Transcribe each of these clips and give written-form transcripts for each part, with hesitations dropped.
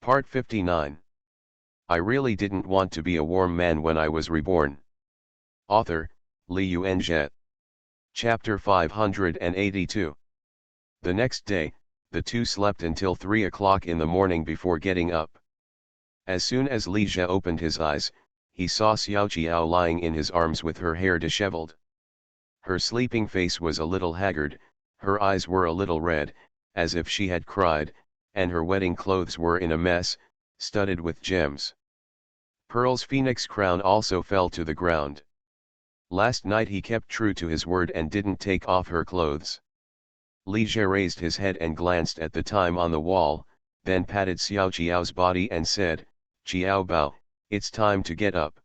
Part 59. I really didn't want to be a warm man when I was reborn. Author, Li Yuanzhe. Chapter 582. The next day, the two slept until 3 o'clock in the morning before getting up. As soon as Li Jie opened his eyes, he saw Xiao Jiao lying in his arms with her hair disheveled. Her sleeping face was a little haggard, her eyes were a little red, as if she had cried, and her wedding clothes were in a mess, studded with gems. Pearl's phoenix crown also fell to the ground. Last night he kept true to his word and didn't take off her clothes. Li Jie raised his head and glanced at the time on the wall, then patted Xiao Jiao's body and said, "Jiao Bao, it's time to get up."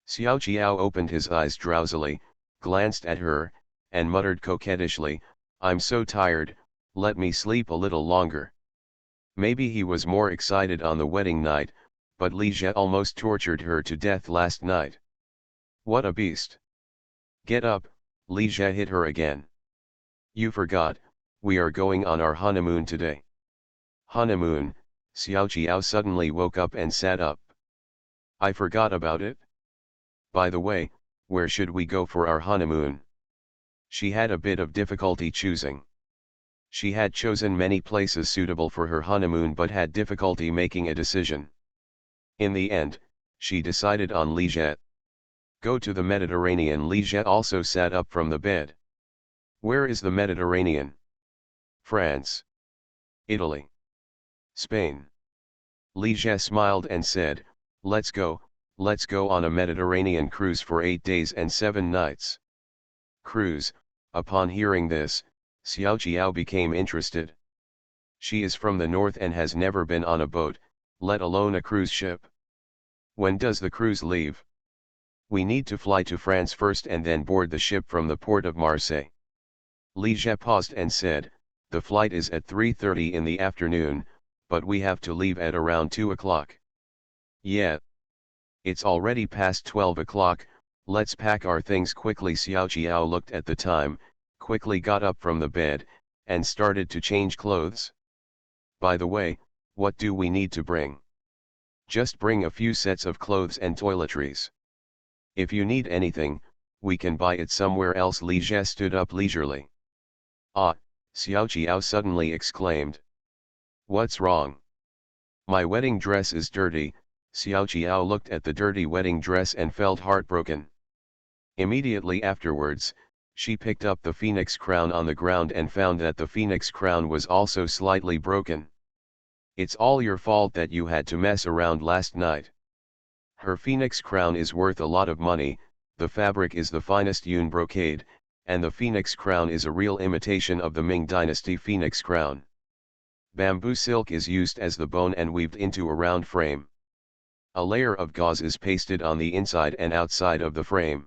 Xiao Jiao opened his eyes drowsily, glanced at her, and muttered coquettishly, "I'm so tired, let me sleep a little longer." Maybe he was more excited on the wedding night, but Li Jie almost tortured her to death last night. What a beast! Get up, Li Jie hit her again. You forgot, we are going on our honeymoon today. Honeymoon? Xiao Jiao suddenly woke up and sat up. I forgot about it. By the way, where should we go for our honeymoon? She had a bit of difficulty choosing. She had chosen many places suitable for her honeymoon but had difficulty making a decision. In the end, she decided on Li Jie. Go to the Mediterranean. Li Jie also sat up from the bed. Where is the Mediterranean? France. Italy. Spain. Li Jie smiled and said, let's go on a Mediterranean cruise for 8 days and 7 nights. Cruise. Upon hearing this, Xiao Jiao became interested. She is from the north and has never been on a boat, let alone a cruise ship. When does the cruise leave? We need to fly to France first and then board the ship from the port of Marseille. Li Jie paused and said, the flight is at 3:30 in the afternoon, but we have to leave at around 2 o'clock. Yeah. It's already past 12 o'clock, let's pack our things quickly. Xiao Jiao looked at the time, quickly got up from the bed, and started to change clothes. By the way, what do we need to bring? Just bring a few sets of clothes and toiletries. If you need anything, we can buy it somewhere else. Li Jie stood up leisurely. Ah, Xiao Jiao suddenly exclaimed. What's wrong? My wedding dress is dirty. Xiao Jiao looked at the dirty wedding dress and felt heartbroken. Immediately afterwards, she picked up the phoenix crown on the ground and found that the phoenix crown was also slightly broken. It's all your fault that you had to mess around last night. Her phoenix crown is worth a lot of money, the fabric is the finest yun brocade, and the phoenix crown is a real imitation of the Ming Dynasty phoenix crown. Bamboo silk is used as the bone and weaved into a round frame. A layer of gauze is pasted on the inside and outside of the frame.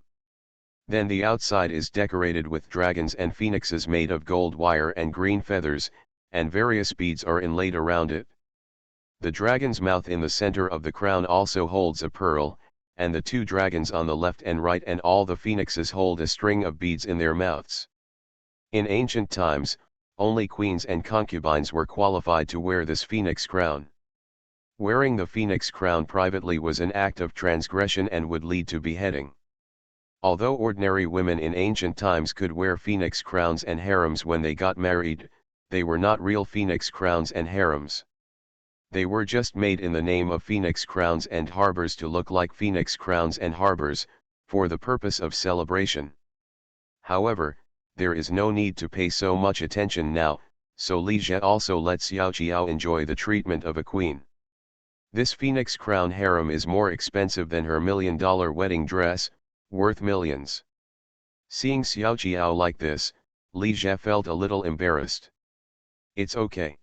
Then the outside is decorated with dragons and phoenixes made of gold wire and green feathers, and various beads are inlaid around it. The dragon's mouth in the center of the crown also holds a pearl, and the 2 dragons on the left and right and all the phoenixes hold a string of beads in their mouths. In ancient times, only queens and concubines were qualified to wear this phoenix crown. Wearing the phoenix crown privately was an act of transgression and would lead to beheading. Although ordinary women in ancient times could wear phoenix crowns and harems when they got married, they were not real phoenix crowns and harems. They were just made in the name of phoenix crowns and harbors to look like phoenix crowns and harbors, for the purpose of celebration. However, there is no need to pay so much attention now, so Li Jie also let Xiao Jiao enjoy the treatment of a queen. This phoenix crown harem is more expensive than her $1 million wedding dress, worth millions. Seeing Xiao Jiao like this, Li Jie felt a little embarrassed. It's okay.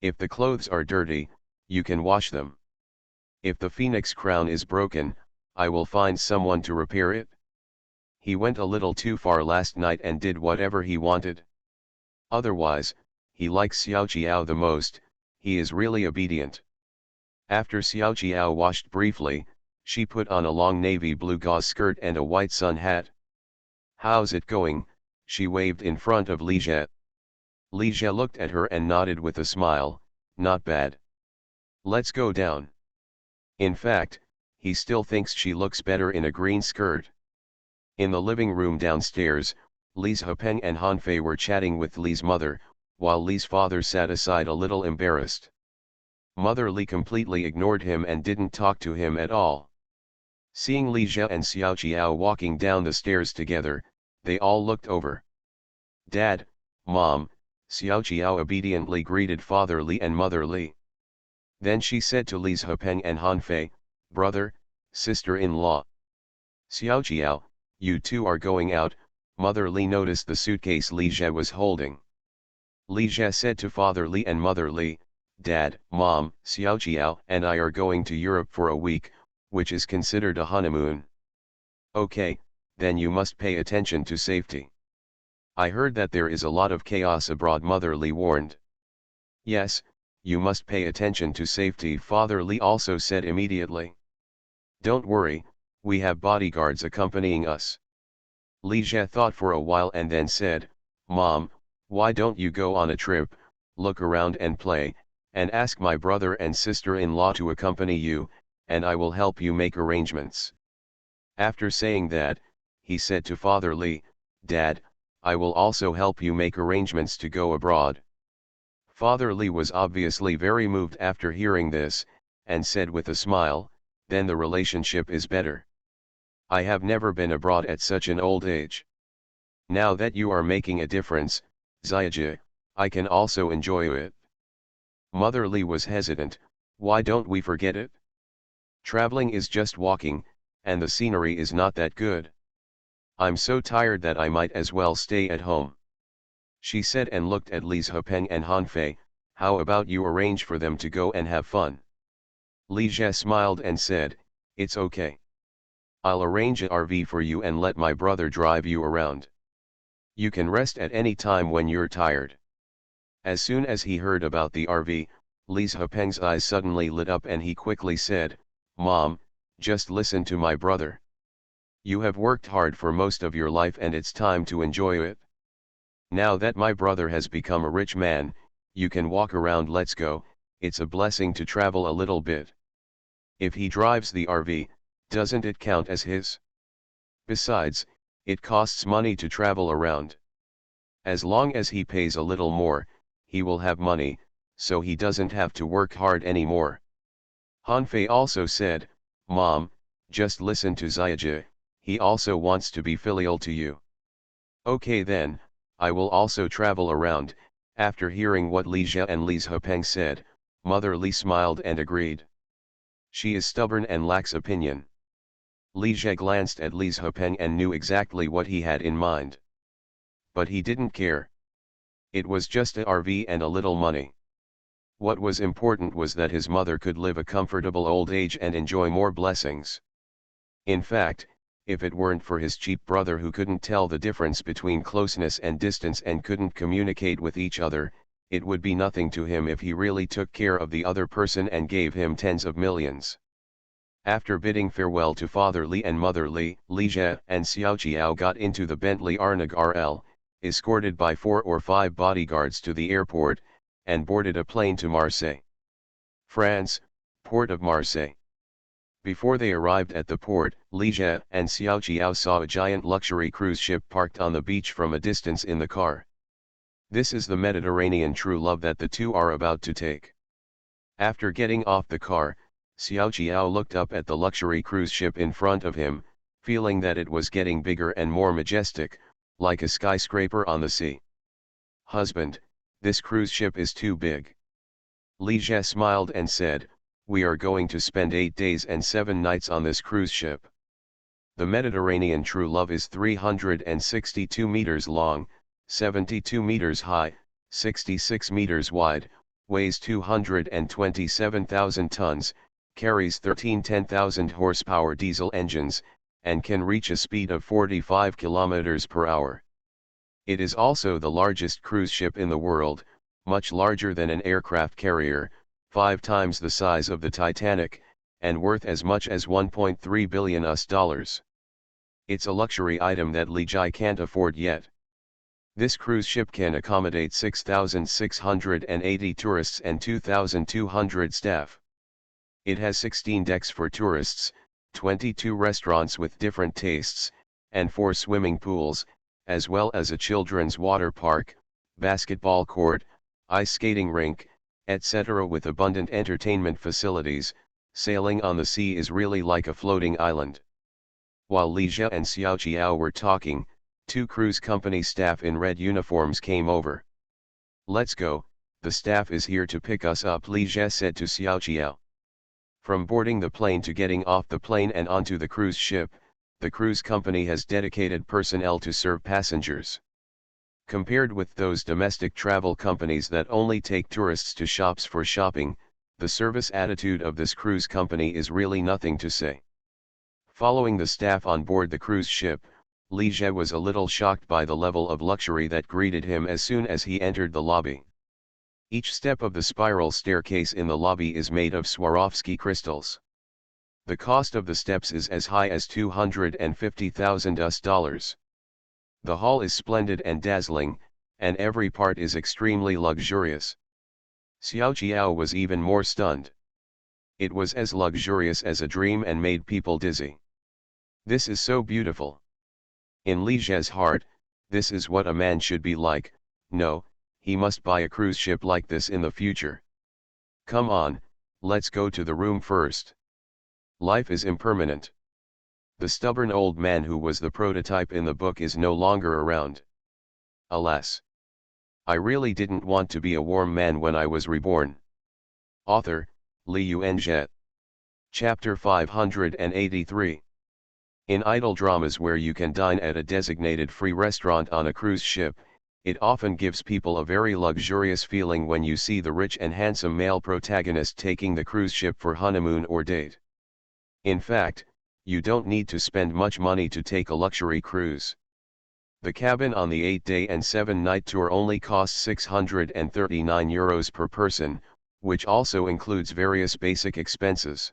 If the clothes are dirty, you can wash them. If the phoenix crown is broken, I will find someone to repair it. He went a little too far last night and did whatever he wanted. Otherwise, he likes Xiao Jiao the most, he is really obedient. After Xiao Jiao washed briefly, she put on a long navy blue gauze skirt and a white sun hat. How's it going? She waved in front of Li Jie. Li Jie looked at her and nodded with a smile, not bad. Let's go down. In fact, he still thinks she looks better in a green skirt. In the living room downstairs, Li's Hepeng and Hanfei were chatting with Li's mother, while Li's father sat aside a little embarrassed. Mother Li completely ignored him and didn't talk to him at all. Seeing Li Jie and Xiao Qiao walking down the stairs together, they all looked over. Dad, Mom, Xiao Qiao obediently greeted Father Li and Mother Li. Then she said to Li's Hepeng and Hanfei, brother, sister-in-law. Xiao Qiao, you two are going out. Mother Li noticed the suitcase Li Jie was holding. Li Jie said to Father Li and Mother Li, Dad, Mom, Xiao Qiao and I are going to Europe for a week, which is considered a honeymoon. Okay, then you must pay attention to safety. I heard that there is a lot of chaos abroad, Mother Li warned. Yes, you must pay attention to safety, Father Li also said immediately. Don't worry, we have bodyguards accompanying us. Li Jie thought for a while and then said, Mom, why don't you go on a trip, look around and play, and ask my brother and sister-in-law to accompany you, and I will help you make arrangements. After saying that, he said to Father Li, Dad, I will also help you make arrangements to go abroad. Father Li was obviously very moved after hearing this, and said with a smile, then the relationship is better. I have never been abroad at such an old age. Now that you are making a difference, Ziaji, I can also enjoy it. Mother Li was hesitant, why don't we forget it? Traveling is just walking, and the scenery is not that good. I'm so tired that I might as well stay at home. She said and looked at Li's Hepeng and Hanfei, how about you arrange for them to go and have fun? Li Jie smiled and said, it's okay. I'll arrange a RV for you and let my brother drive you around. You can rest at any time when you're tired. As soon as he heard about the RV, Li's Hepeng's eyes suddenly lit up and he quickly said, Mom, just listen to my brother. You have worked hard for most of your life and it's time to enjoy it. Now that my brother has become a rich man, you can walk around, let's go, it's a blessing to travel a little bit. If he drives the RV, doesn't it count as his? Besides, it costs money to travel around. As long as he pays a little more, he will have money, so he doesn't have to work hard anymore. Hanfei also said, Mom, just listen to Ziaji, he also wants to be filial to you. Okay then, I will also travel around. After hearing what Li Jie and Li's Hepeng said, Mother Li smiled and agreed. She is stubborn and lacks opinion. Li Jie glanced at Li's Hepeng and knew exactly what he had in mind. But he didn't care. It was just a RV and a little money. What was important was that his mother could live a comfortable old age and enjoy more blessings. In fact, if it weren't for his cheap brother who couldn't tell the difference between closeness and distance and couldn't communicate with each other, it would be nothing to him if he really took care of the other person and gave him tens of millions. After bidding farewell to Father Li and Mother Li, Li Jie and Xiao Qiao got into the Bentley Arnag RL, escorted by 4 or 5 bodyguards to the airport, and boarded a plane to Marseille, France, port of Marseille. Before they arrived at the port, Li Jie and Xiao Qiao saw a giant luxury cruise ship parked on the beach from a distance in the car. This is the Mediterranean true love that the two are about to take. After getting off the car, Xiao Qiao looked up at the luxury cruise ship in front of him, feeling that it was getting bigger and more majestic, like a skyscraper on the sea. Husband, this cruise ship is too big. Li Jie smiled and said, we are going to spend 8 days and 7 nights on this cruise ship. The Mediterranean true love is 362 meters long, 72 meters high, 66 meters wide, weighs 227,000 tons, carries 10,000 horsepower diesel engines, and can reach a speed of 45 kilometers per hour. It is also the largest cruise ship in the world, much larger than an aircraft carrier, 5 times the size of the Titanic, and worth as much as $1.3 billion. It's a luxury item that Li Jie can't afford yet. This cruise ship can accommodate 6,680 tourists and 2,200 staff. It has 16 decks for tourists, 22 restaurants with different tastes, and 4 swimming pools, as well as a children's water park, basketball court, ice skating rink, etc. with abundant entertainment facilities. Sailing on the sea is really like a floating island. While Li Jie and Xiao Qiao were talking, 2 cruise company staff in red uniforms came over. "Let's go, the staff is here to pick us up," Li Jie said to Xiao Qiao. From boarding the plane to getting off the plane and onto the cruise ship, the cruise company has dedicated personnel to serve passengers. Compared with those domestic travel companies that only take tourists to shops for shopping, the service attitude of this cruise company is really nothing to say. Following the staff on board the cruise ship, Li Jie was a little shocked by the level of luxury that greeted him as soon as he entered the lobby. Each step of the spiral staircase in the lobby is made of Swarovski crystals. The cost of the steps is as high as $250,000. The hall is splendid and dazzling, and every part is extremely luxurious. Xiao Qiao was even more stunned. It was as luxurious as a dream and made people dizzy. This is so beautiful. In Li Jie's heart, this is what a man should be like. No, he must buy a cruise ship like this in the future. Come on, let's go to the room first. Life is impermanent. The stubborn old man who was the prototype in the book is no longer around. Alas. I really didn't want to be a warm man when I was reborn. Author, Li Yuanjie. Chapter 583. In idle dramas where you can dine at a designated free restaurant on a cruise ship, it often gives people a very luxurious feeling when you see the rich and handsome male protagonist taking the cruise ship for honeymoon or date. In fact, you don't need to spend much money to take a luxury cruise. The cabin on the 8-day and 7-night tour only costs €639 per person, which also includes various basic expenses.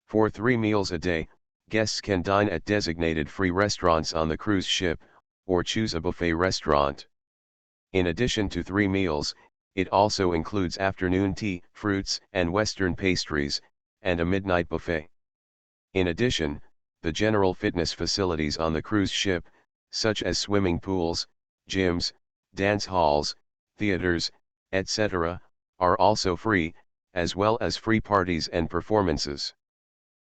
For 3 meals a day, guests can dine at designated free restaurants on the cruise ship, or choose a buffet restaurant. In addition to 3 meals, it also includes afternoon tea, fruits and Western pastries, and a midnight buffet. In addition, the general fitness facilities on the cruise ship, such as swimming pools, gyms, dance halls, theaters, etc., are also free, as well as free parties and performances.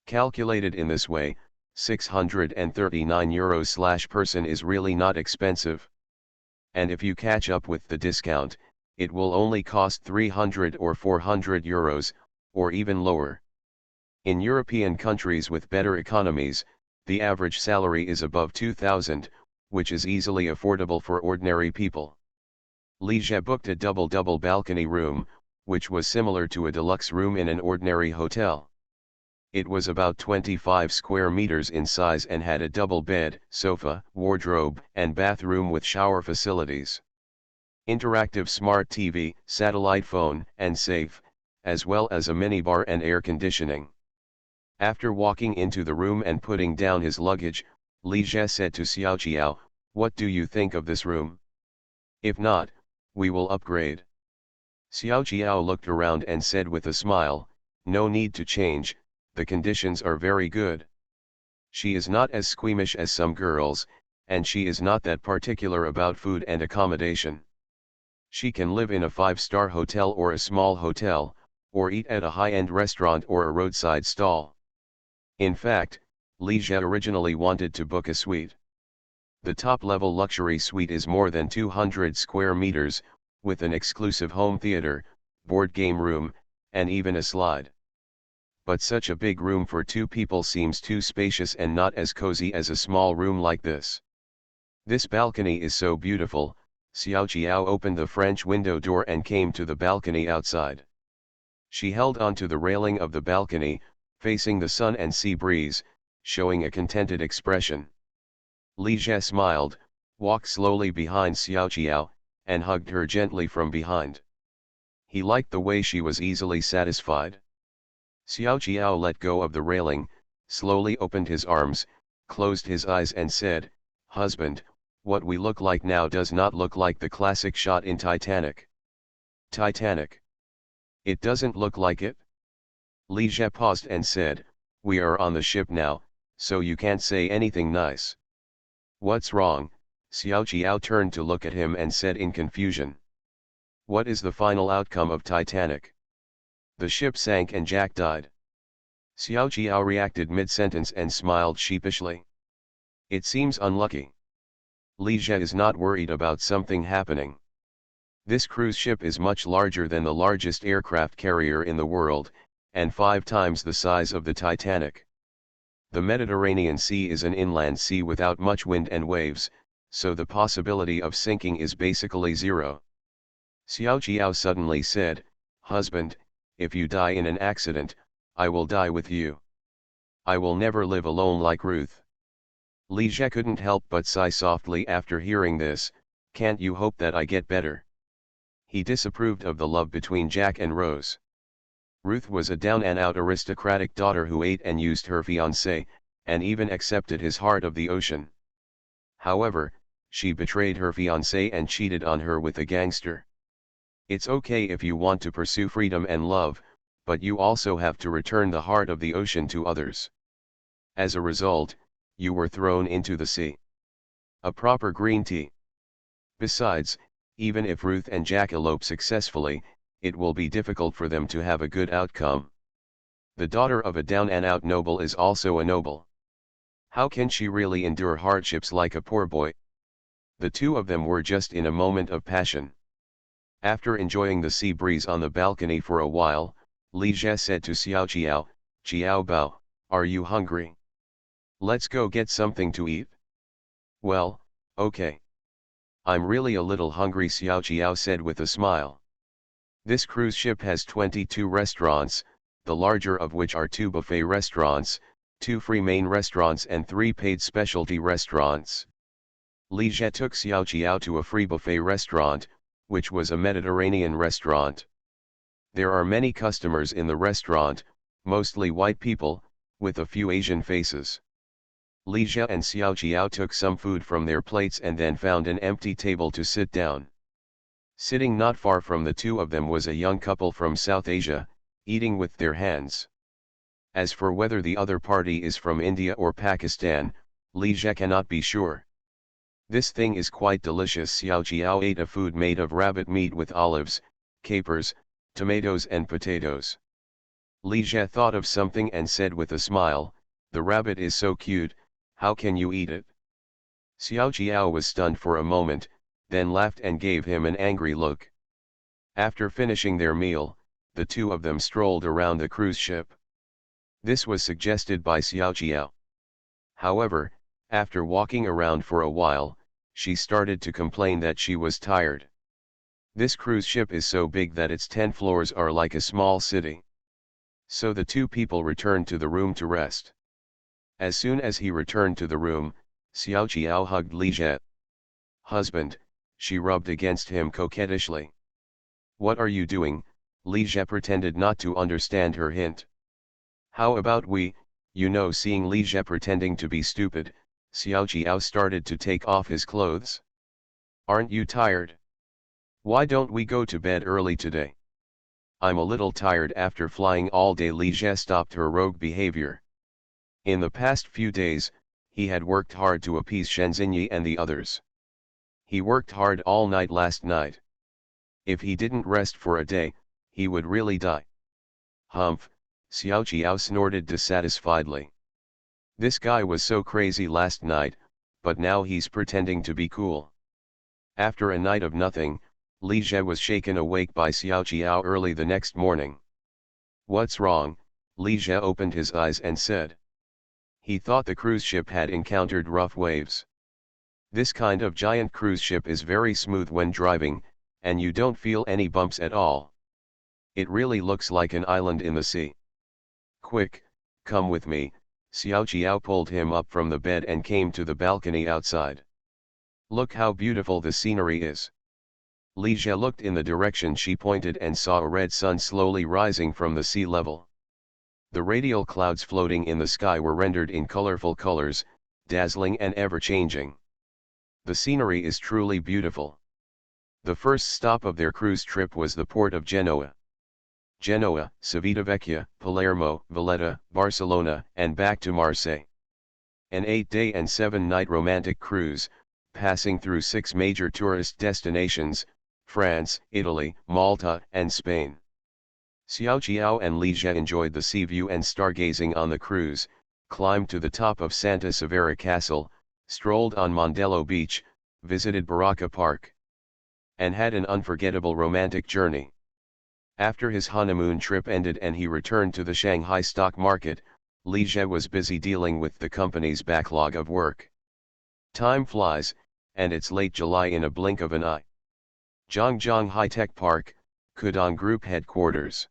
Calculated in this way, €639/person is really not expensive. And if you catch up with the discount, it will only cost €300 or €400, or even lower. In European countries with better economies, the average salary is above $2,000, which is easily affordable for ordinary people. Li Jie booked a double balcony room, which was similar to a deluxe room in an ordinary hotel. It was about 25 square meters in size and had a double bed, sofa, wardrobe, and bathroom with shower facilities. Interactive smart TV, satellite phone, and safe, as well as a minibar and air conditioning. After walking into the room and putting down his luggage, Li Jie said to Xiao Qiao, "What do you think of this room? If not, we will upgrade." Xiao Qiao looked around and said with a smile, "No need to change, the conditions are very good." She is not as squeamish as some girls, and she is not that particular about food and accommodation. She can live in a 5-star hotel or a small hotel, or eat at a high-end restaurant or a roadside stall. In fact, Li Jie originally wanted to book a suite. The top-level luxury suite is more than 200 square meters, with an exclusive home theater, board game room, and even a slide. But such a big room for 2 people seems too spacious and not as cozy as a small room like this. This balcony is so beautiful. Xiao Qiao opened the French window door and came to the balcony outside. She held onto the railing of the balcony, facing the sun and sea breeze, showing a contented expression. Li Jie smiled, walked slowly behind Xiao Qiao, and hugged her gently from behind. He liked the way she was easily satisfied. Xiao Qiao let go of the railing, slowly opened his arms, closed his eyes and said, "Husband, what we look like now does not look like the classic shot in Titanic." Titanic. It doesn't look like it? Li Jie paused and said, "We are on the ship now, so you can't say anything nice." "What's wrong?" Xiao Jiao turned to look at him and said in confusion. "What is the final outcome of Titanic? The ship sank and Jack died." Xiao Jiao reacted mid-sentence and smiled sheepishly. "It seems unlucky. Li Jie is not worried about something happening. This cruise ship is much larger than the largest aircraft carrier in the world, and 5 times the size of the Titanic. The Mediterranean Sea is an inland sea without much wind and waves, so the possibility of sinking is basically zero." Xiao Jiao suddenly said, "Husband, if you die in an accident, I will die with you. I will never live alone like Ruth." Li Jie couldn't help but sigh softly after hearing this. "Can't you hope that I get better?" He disapproved of the love between Jack and Rose. Ruth was a down-and-out aristocratic daughter who ate and used her fiancé, and even accepted his heart of the ocean. However, she betrayed her fiancé and cheated on her with a gangster. It's okay if you want to pursue freedom and love, but you also have to return the heart of the ocean to others. As a result, you were thrown into the sea. A proper green tea. Besides, even if Ruth and Jack elope successfully, it will be difficult for them to have a good outcome. The daughter of a down-and-out noble is also a noble. How can she really endure hardships like a poor boy? The two of them were just in a moment of passion. After enjoying the sea breeze on the balcony for a while, Li Jie said to Xiao Jiao, "Jiao Bao, are you hungry? Let's go get something to eat." "Well, okay. I'm really a little hungry," Xiao Jiao said with a smile. This cruise ship has 22 restaurants, the larger of which are 2 buffet restaurants, 2 free main restaurants and 3 paid specialty restaurants. Li Jie took Xiao Jiao to a free buffet restaurant, which was a Mediterranean restaurant. There are many customers in the restaurant, mostly white people, with a few Asian faces. Li Jie and Xiao Jiao took some food from their plates and then found an empty table to sit down. Sitting not far from the two of them was a young couple from South Asia, eating with their hands. As for whether the other party is from India or Pakistan, Li Jie cannot be sure. "This thing is quite delicious." Xiao Jiao ate a food made of rabbit meat with olives, capers, tomatoes and potatoes. Li Jie thought of something and said with a smile, "The rabbit is so cute, how can you eat it?" Xiao Jiao was stunned for a moment, then laughed and gave him an angry look. After finishing their meal, the two of them strolled around the cruise ship. This was suggested by Xiao Jiao. However, after walking around for a while, she started to complain that she was tired. This cruise ship is so big that its 10 floors are like a small city. So the two people returned to the room to rest. As soon as he returned to the room, Xiao Jiao hugged Li Jie. "Husband," she rubbed against him coquettishly. "What are you doing?" Li Jie pretended not to understand her hint. "How about we?" Seeing Li Jie pretending to be stupid, Xiao Jiao started to take off his clothes. "Aren't you tired? Why don't we go to bed early today?" "I'm a little tired after flying all day." Li Jie stopped her rogue behavior. In the past few days, he had worked hard to appease Shenzhenyi and the others. He worked hard all night last night. If he didn't rest for a day, he would really die. "Humph," Xiao Jiao snorted dissatisfiedly. "This guy was so crazy last night, but now he's pretending to be cool." After a night of nothing, Li Jie was shaken awake by Xiao Jiao early the next morning. "What's wrong?" Li Jie opened his eyes and said. He thought the cruise ship had encountered rough waves. This kind of giant cruise ship is very smooth when driving, and you don't feel any bumps at all. It really looks like an island in the sea. "Quick, come with me." Xiao Jiao pulled him up from the bed and came to the balcony outside. "Look how beautiful the scenery is." Li Jie looked in the direction she pointed and saw a red sun slowly rising from the sea level. The radial clouds floating in the sky were rendered in colorful colors, dazzling and ever-changing. The scenery is truly beautiful. The first stop of their cruise trip was the port of Genoa. Genoa, Civitavecchia, Palermo, Valletta, Barcelona, and back to Marseille. An 8-day and 7-night romantic cruise, passing through 6 major tourist destinations, France, Italy, Malta, and Spain. Xiao Qiao and Li Jie enjoyed the sea view and stargazing on the cruise, climbed to the top of Santa Severa Castle, strolled on Mondello Beach, visited Baraka Park, and had an unforgettable romantic journey. After his honeymoon trip ended and he returned to the Shanghai stock market, Li Jie was busy dealing with the company's backlog of work. Time flies, and it's late July in a blink of an eye. Zhangjiang High-Tech Park, Kudong Group Headquarters.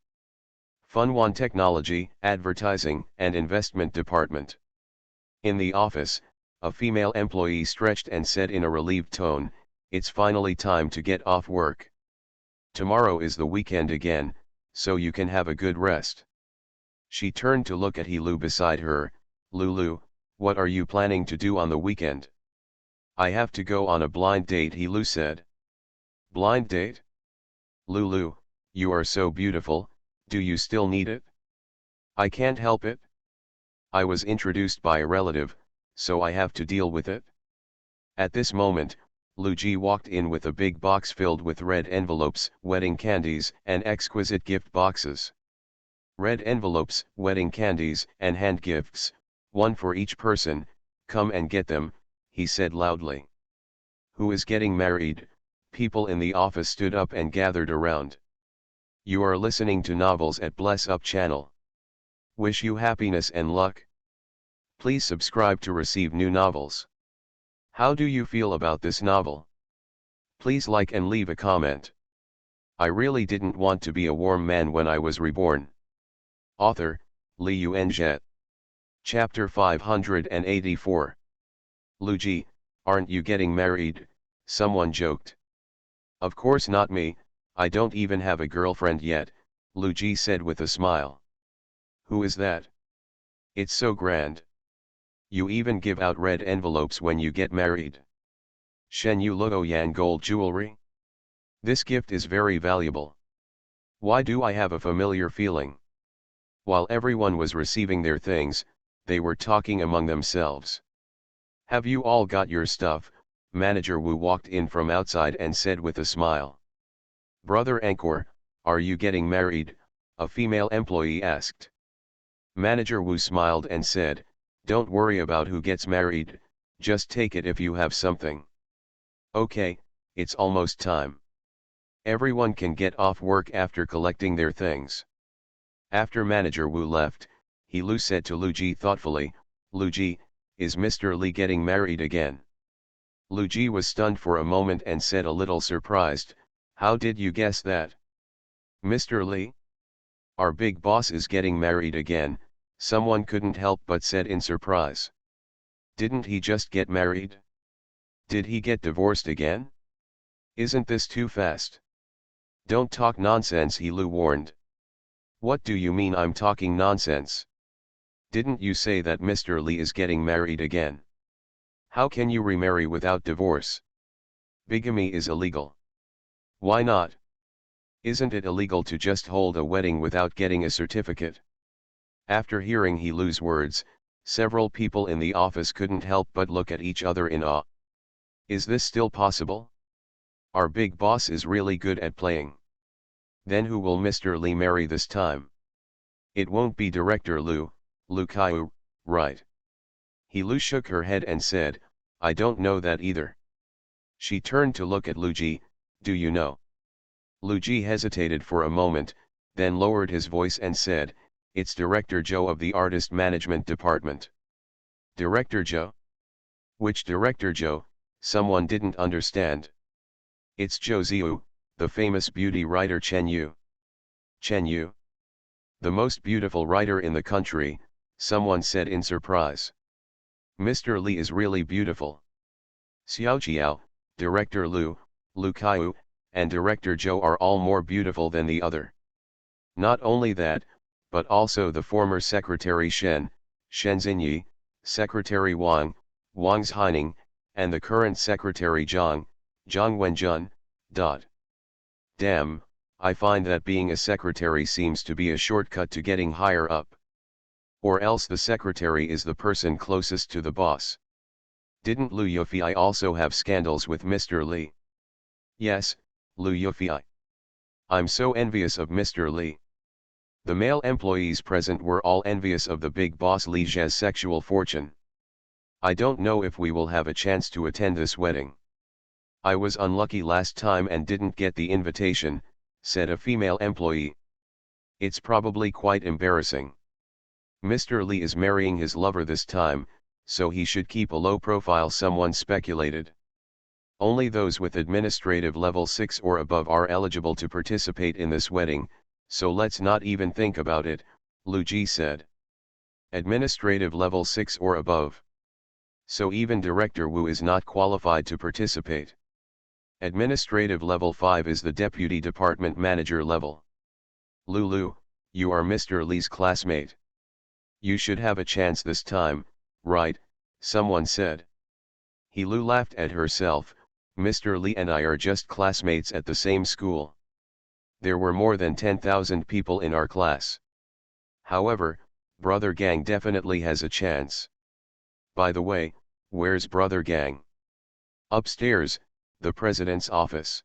Funwan Technology, Advertising and Investment Department. In the office, a female employee stretched and said in a relieved tone, "It's finally time to get off work. Tomorrow is the weekend again, so you can have a good rest." She turned to look at Hilu beside her. "Lulu, what are you planning to do on the weekend?" "I have to go on a blind date," Hilu said. "Blind date? Lulu, you are so beautiful, do you still need it?" "I can't help it. I was introduced by a relative, so I have to deal with it." At this moment, Lu Ji walked in with a big box filled with red envelopes, wedding candies, and exquisite gift boxes. "Red envelopes, wedding candies, and hand gifts, one for each person, come and get them," he said loudly. "Who is getting married?" People in the office stood up and gathered around. "You are listening to Novels at Bless Up channel. Wish you happiness and luck. Please subscribe to receive new novels. How do you feel about this novel? Please like and leave a comment. I really didn't want to be a warm man when I was reborn." Author, Li Yuanzhe. Chapter 584. "Lu Ji, aren't you getting married?" someone joked. "Of course not me, I don't even have a girlfriend yet," Lu Ji said with a smile. "Who is that? It's so grand. You even give out red envelopes when you get married. Shen Yu Luo Yan gold jewelry? This gift is very valuable. Why do I have a familiar feeling?" While everyone was receiving their things, they were talking among themselves. "Have you all got your stuff?" Manager Wu walked in from outside and said with a smile. "Brother Angkor, are you getting married?" a female employee asked. Manager Wu smiled and said, "Don't worry about who gets married, just take it if you have something. Okay, it's almost time. Everyone can get off work after collecting their things." After Manager Wu left, Hilu said to Lu Ji thoughtfully, "Lu Ji, is Mr. Li getting married again?" Lu Ji was stunned for a moment and said a little surprised, "How did you guess that?" "Mr. Li? Our big boss is getting married again," someone couldn't help but said in surprise. "Didn't he just get married? Did he get divorced again? Isn't this too fast?" "Don't talk nonsense," Hilu warned. "What do you mean I'm talking nonsense? Didn't you say that Mr. Li is getting married again? How can you remarry without divorce? Bigamy is illegal." "Why not? Isn't it illegal to just hold a wedding without getting a certificate?" After hearing Hilu's words, several people in the office couldn't help but look at each other in awe. Is this still possible? Our big boss is really good at playing. Then who will Mr. Li marry this time? It won't be Director Lu Kaiu, right? Hilu shook her head and said, "I don't know that either." She turned to look at Lu Ji, "Do you know?" Lu Ji hesitated for a moment, then lowered his voice and said, "It's Director Zhou of the Artist Management Department." "Director Zhou? Which Director Zhou?" someone didn't understand. "It's Zhou Ziyu, the famous beauty writer Chen Yu." "Chen Yu? The most beautiful writer in the country," someone said in surprise. "Mr. Li is really beautiful. Xiao Qiao, Director Lu Kaiu, and Director Zhou are all more beautiful than the other. Not only that, but also the former Secretary Shen Xinyi, Secretary Wang Zhaining, and the current Secretary Zhang Wenjun. Damn, I find that being a secretary seems to be a shortcut to getting higher up. Or else the secretary is the person closest to the boss. Didn't Liu Yufei also have scandals with Mr. Li? Yes, Liu Yufei. I'm so envious of Mr. Li. The male employees present were all envious of the big boss Li Zhe's sexual fortune. I don't know if we will have a chance to attend this wedding. I was unlucky last time and didn't get the invitation, said a female employee. It's probably quite embarrassing. Mr. Li is marrying his lover this time, so he should keep a low profile, someone speculated. Only those with administrative level 6 or above are eligible to participate in this wedding, so let's not even think about it, Lu Ji said. Administrative level 6 or above. So even Director Wu is not qualified to participate. Administrative level 5 is the deputy department manager level. Lulu, you are Mr. Li's classmate. You should have a chance this time, right? Someone said. Lu laughed at herself. Mr. Li and I are just classmates at the same school. There were more than 10,000 people in our class. However, Brother Gang definitely has a chance. By the way, where's Brother Gang? Upstairs, the president's office.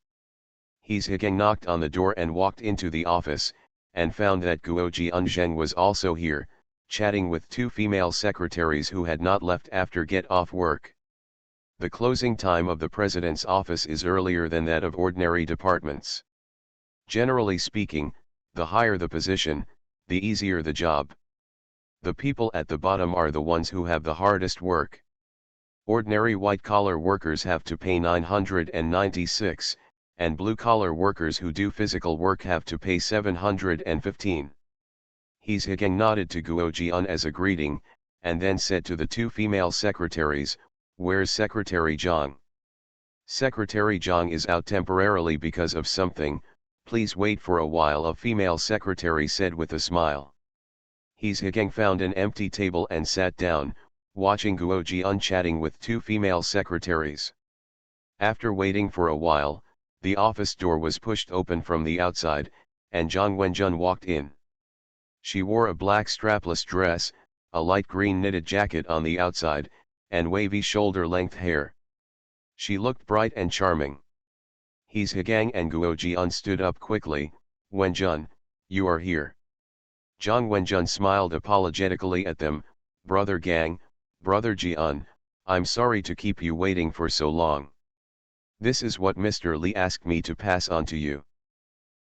Gang knocked on the door and walked into the office, and found that Guoji Unzheng was also here, chatting with two female secretaries who had not left after get-off work. The closing time of the president's office is earlier than that of ordinary departments. Generally speaking, the higher the position, the easier the job. The people at the bottom are the ones who have the hardest work. Ordinary white-collar workers have to pay 996, and blue-collar workers who do physical work have to pay 715. Gang nodded to Guo Jian as a greeting, and then said to the two female secretaries, "Where's Secretary Zhang?" "Secretary Zhang is out temporarily because of something, please wait for a while," a female secretary said with a smile. Gang found an empty table and sat down, watching Guo Jian chatting with two female secretaries. After waiting for a while, the office door was pushed open from the outside, and Zhang Wenjun walked in. She wore a black strapless dress, a light green knitted jacket on the outside, and wavy shoulder-length hair. She looked bright and charming. Gang and Guo Jian stood up quickly. "Wenjun, you are here." Zhang Wenjun smiled apologetically at them. "Brother Gang, Brother Jian, I'm sorry to keep you waiting for so long. This is what Mr. Li asked me to pass on to you,"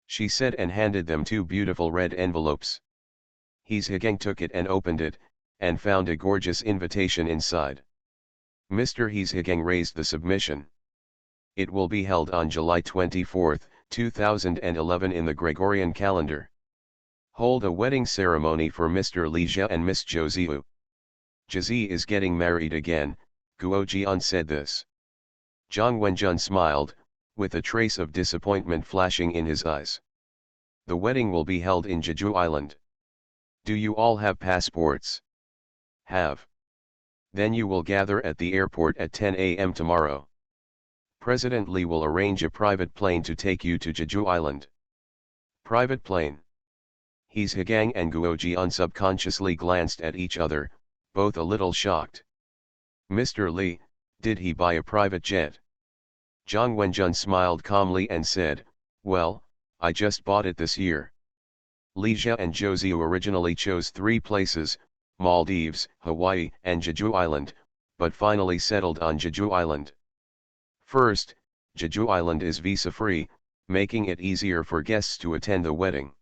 she said, and handed them two beautiful red envelopes. Gang took it and opened it, and found a gorgeous invitation inside. Mr. Gang raised the submission. It will be held on July 24, 2011 in the Gregorian calendar. Hold a wedding ceremony for Mr. Li Jia and Miss Zhou Ziyu. Jizi is getting married again, Guo Jian said this. Zhang Wenjun smiled, with a trace of disappointment flashing in his eyes. The wedding will be held in Jeju Island. Do you all have passports? Have. Then you will gather at the airport at 10 a.m. tomorrow. President Li will arrange a private plane to take you to Jeju Island. Private plane. Gang and Guo Jian subconsciously glanced at each other, both a little shocked. Mr. Li, did he buy a private jet? Zhang Wenjun smiled calmly and said, "Well, I just bought it this year." Li Jia and Zhou Ziyu originally chose three places, Maldives, Hawaii, and Jeju Island, but finally settled on Jeju Island. First, Jeju Island is visa-free, making it easier for guests to attend the wedding.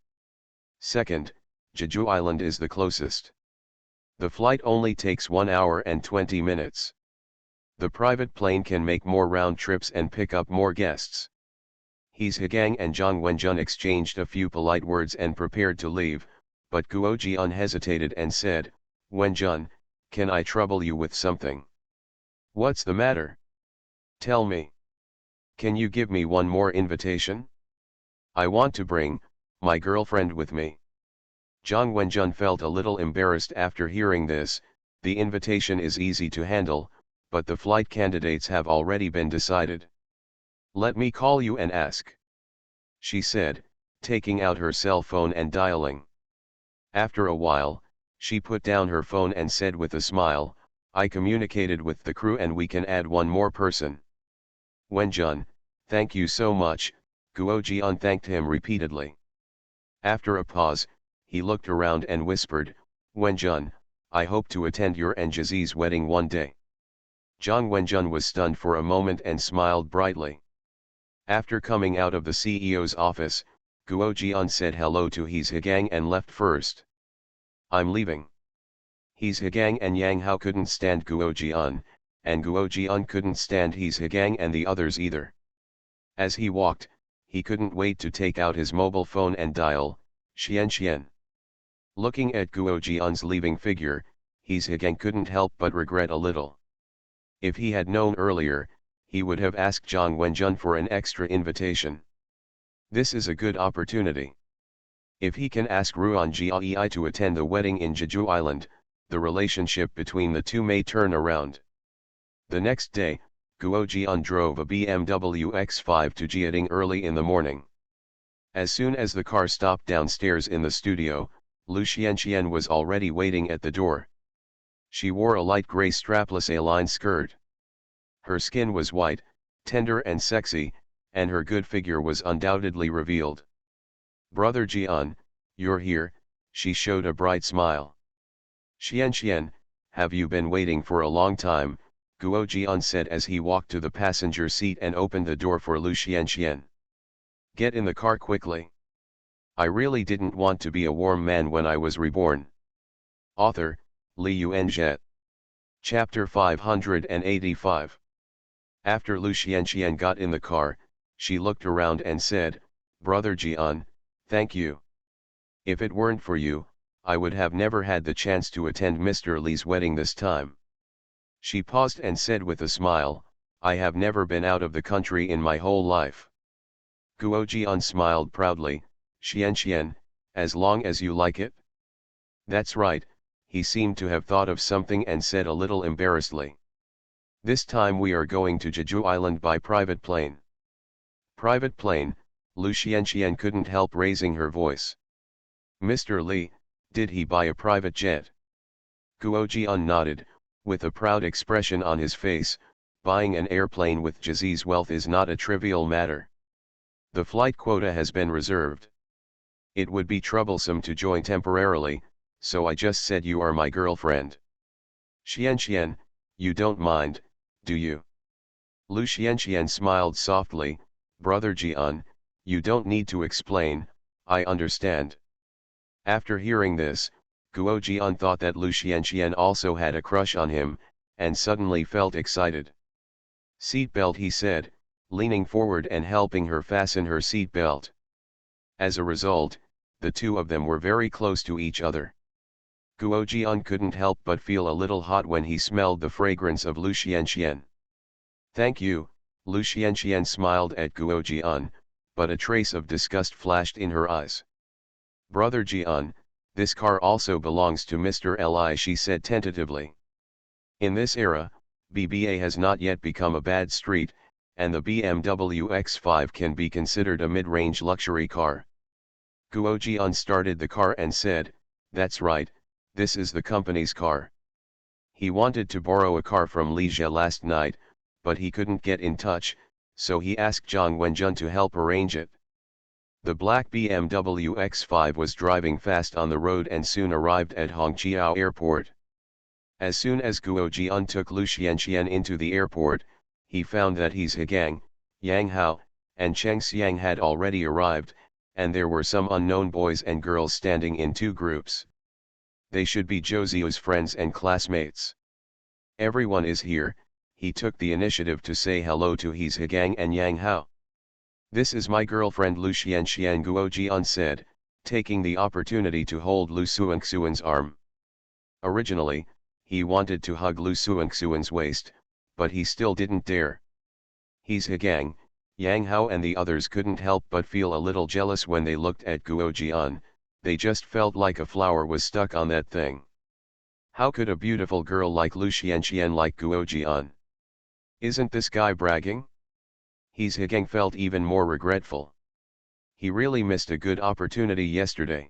Second, Jeju Island is the closest. The flight only takes 1 hour and 20 minutes. The private plane can make more round trips and pick up more guests. Gang and Zhang Wenjun exchanged a few polite words and prepared to leave, but Guo Jian hesitated and said, "Wenjun, can I trouble you with something?" "What's the matter? Tell me. Can you give me one more invitation? I want to bring my girlfriend with me." Zhang Wenjun felt a little embarrassed after hearing this. The invitation is easy to handle, but the flight candidates have already been decided. "Let me call you and ask," she said, taking out her cell phone and dialing. After a while, she put down her phone and said with a smile, "I communicated with the crew and we can add one more person." "Wenjun, thank you so much," Guo Jian thanked him repeatedly. After a pause, he looked around and whispered, "Wenjun, I hope to attend your and Jizi's wedding one day." Zhang Wenjun was stunned for a moment and smiled brightly. After coming out of the CEO's office, Guo Jian said hello to He Zhigang and left first. "I'm leaving." He Zhigang and Yang Hao couldn't stand Guo Jian, and Guo Jian couldn't stand He Zhigang and the others either. As he walked, he couldn't wait to take out his mobile phone and dial, "Xian Xian." Looking at Guo Jian's leaving figure, He Zhigang couldn't help but regret a little. If he had known earlier, he would have asked Zhang Wenjun for an extra invitation. This is a good opportunity. If he can ask Ruan Jiai to attend the wedding in Jeju Island, the relationship between the two may turn around. The next day, Guo Jian drove a BMW X5 to Jiading early in the morning. As soon as the car stopped downstairs in the studio, Lu Xianxian was already waiting at the door. She wore a light gray strapless A-line skirt. Her skin was white, tender and sexy, and her good figure was undoubtedly revealed. "Brother Jian, you're here," she showed a bright smile. "Xianxian, have you been waiting for a long time?" Guo Jian said as he walked to the passenger seat and opened the door for Lu Xianxian. "Get in the car quickly. I really didn't want to be a warm man when I was reborn." Author, Li Yuanzhe. Chapter 585. After Lu Xianxian got in the car, she looked around and said, "Brother Jian, thank you. If it weren't for you, I would have never had the chance to attend Mr. Li's wedding this time." She paused and said with a smile, "I have never been out of the country in my whole life." Guo Jian smiled proudly, "Xianxian, as long as you like it?" "That's right," he seemed to have thought of something and said a little embarrassedly. "This time we are going to Jeju Island by private plane." "Private plane?" Lu Xianxian couldn't help raising her voice. "Mr. Li, did he buy a private jet?" Guo Jian nodded, with a proud expression on his face. "Buying an airplane with Jizi's wealth is not a trivial matter. The flight quota has been reserved. It would be troublesome to join temporarily, so I just said you are my girlfriend." "Xianxian, you don't mind, do you?" Lu Xianxian smiled softly, "Brother Jian, you don't need to explain, I understand." After hearing this, Guo Jian thought that Lu Xianxian also had a crush on him, and suddenly felt excited. "Seat belt," he said, leaning forward and helping her fasten her seat belt. As a result, the two of them were very close to each other. Guo Jian couldn't help but feel a little hot when he smelled the fragrance of Lu Xianxian. "Thank you," Lu Xianxian smiled at Guo Jian, but a trace of disgust flashed in her eyes. "Brother Jian, this car also belongs to Mr. Li," she said tentatively. In this era, BBA has not yet become a bad street, and the BMW X5 can be considered a mid-range luxury car. Guo Jian started the car and said, "That's right, this is the company's car." He wanted to borrow a car from Li Jie last night, but he couldn't get in touch, so he asked Zhang Wenjun to help arrange it. The black BMW X5 was driving fast on the road and soon arrived at Hongqiao Airport. As soon as Guo Jian took Lu Xianxian into the airport, he found that He Zhigang, Yang Hao, and Cheng Xiang had already arrived, and there were some unknown boys and girls standing in two groups. They should be Zhou friends and classmates. "Everyone is here," he took the initiative to say hello to He Zhigang and Yang Hao. "This is my girlfriend Lu Xianxian," Guo Jian said, taking the opportunity to hold Lu Suanxuan's arm. Originally, he wanted to hug Lu Suanxuan's waist, but he still didn't dare. He Zhigang, Yang Hao and the others couldn't help but feel a little jealous when they looked at Guo Jian. They just felt like a flower was stuck on that thing. How could a beautiful girl like Lu Xianxian like Guo Jian? Isn't this guy bragging? He Zhigang felt even more regretful. He really missed a good opportunity yesterday.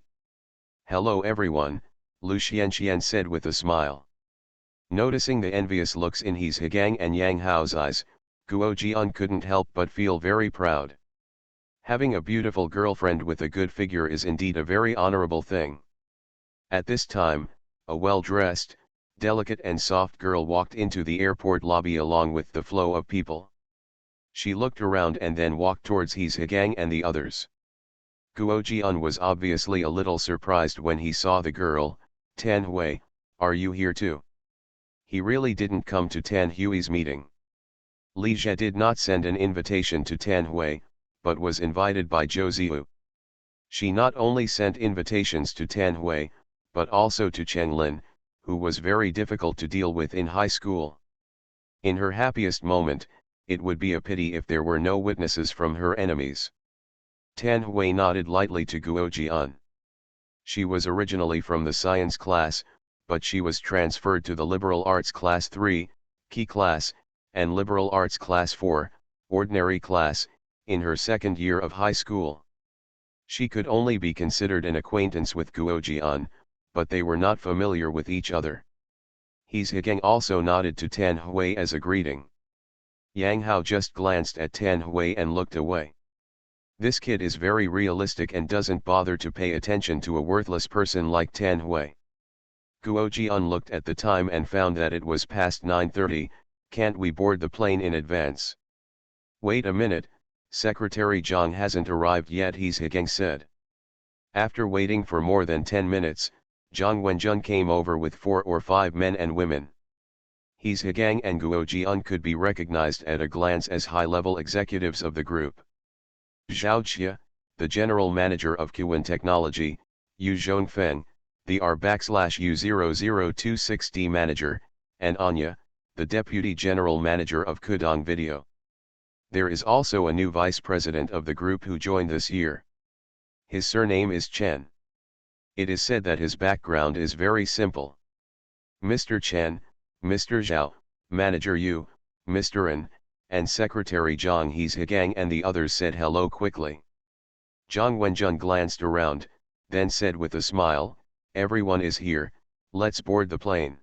Hello everyone, Lu Xianxian said with a smile. Noticing the envious looks in his Higang and Yang Hao's eyes, Guo Jian couldn't help but feel very proud. Having a beautiful girlfriend with a good figure is indeed a very honorable thing. At this time, a well-dressed, delicate and soft girl walked into the airport lobby along with the flow of people. She looked around and then walked towards his Higang and the others. Guo Jian was obviously a little surprised when he saw the girl. Tan Hui, are you here too? He really didn't come to Tan Hui's meeting. Li Jie did not send an invitation to Tan Hui, but was invited by Zhou Ziyu. She not only sent invitations to Tan Hui, but also to Cheng Lin, who was very difficult to deal with in high school. In her happiest moment, it would be a pity if there were no witnesses from her enemies. Tan Hui nodded lightly to Guo Jian. She was originally from the science class, but she was transferred to the liberal arts class 3, key class, and liberal arts class 4, ordinary class, in her second year of high school. She could only be considered an acquaintance with Guo Jian, but they were not familiar with each other. His Higang also nodded to Tan Hui as a greeting. Yang Hao just glanced at Tan Hui and looked away. This kid is very realistic and doesn't bother to pay attention to a worthless person like Tan Hui. Guo Jian looked at the time and found that it was past 9:30, can't we board the plane in advance? Wait a minute, Secretary Zhang hasn't arrived yet, his Higang said. After waiting for more than 10 minutes, Zhang Wenjun came over with 4 or 5 men and women. His Higang and Guo Jian could be recognized at a glance as high-level executives of the group. Zhao Jia, the general manager of Qwen Technology, Yu Zhongfeng, the R/U0026D manager, and Anya, the deputy general manager of Kudong Video. There is also a new vice president of the group who joined this year. His surname is Chen. It is said that his background is very simple. Mr. Chen, Mr. Zhao, Manager Yu, Mr. An, and Secretary Zhang His Higang and the others said hello quickly. Zhang Wenjun glanced around, then said with a smile, everyone is here, let's board the plane.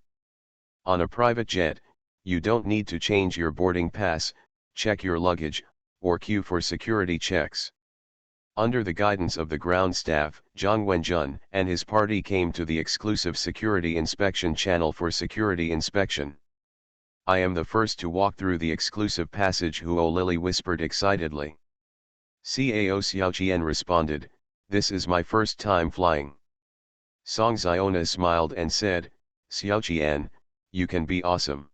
On a private jet, you don't need to change your boarding pass, check your luggage, or queue for security checks. Under the guidance of the ground staff, Zhang Wenjun and his party came to the exclusive security inspection channel for security inspection. I am the first to walk through the exclusive passage, Huo Lily whispered excitedly. Cao Xiaoqian responded, this is my first time flying. Song Xiona smiled and said, Xiaoqian, you can be awesome.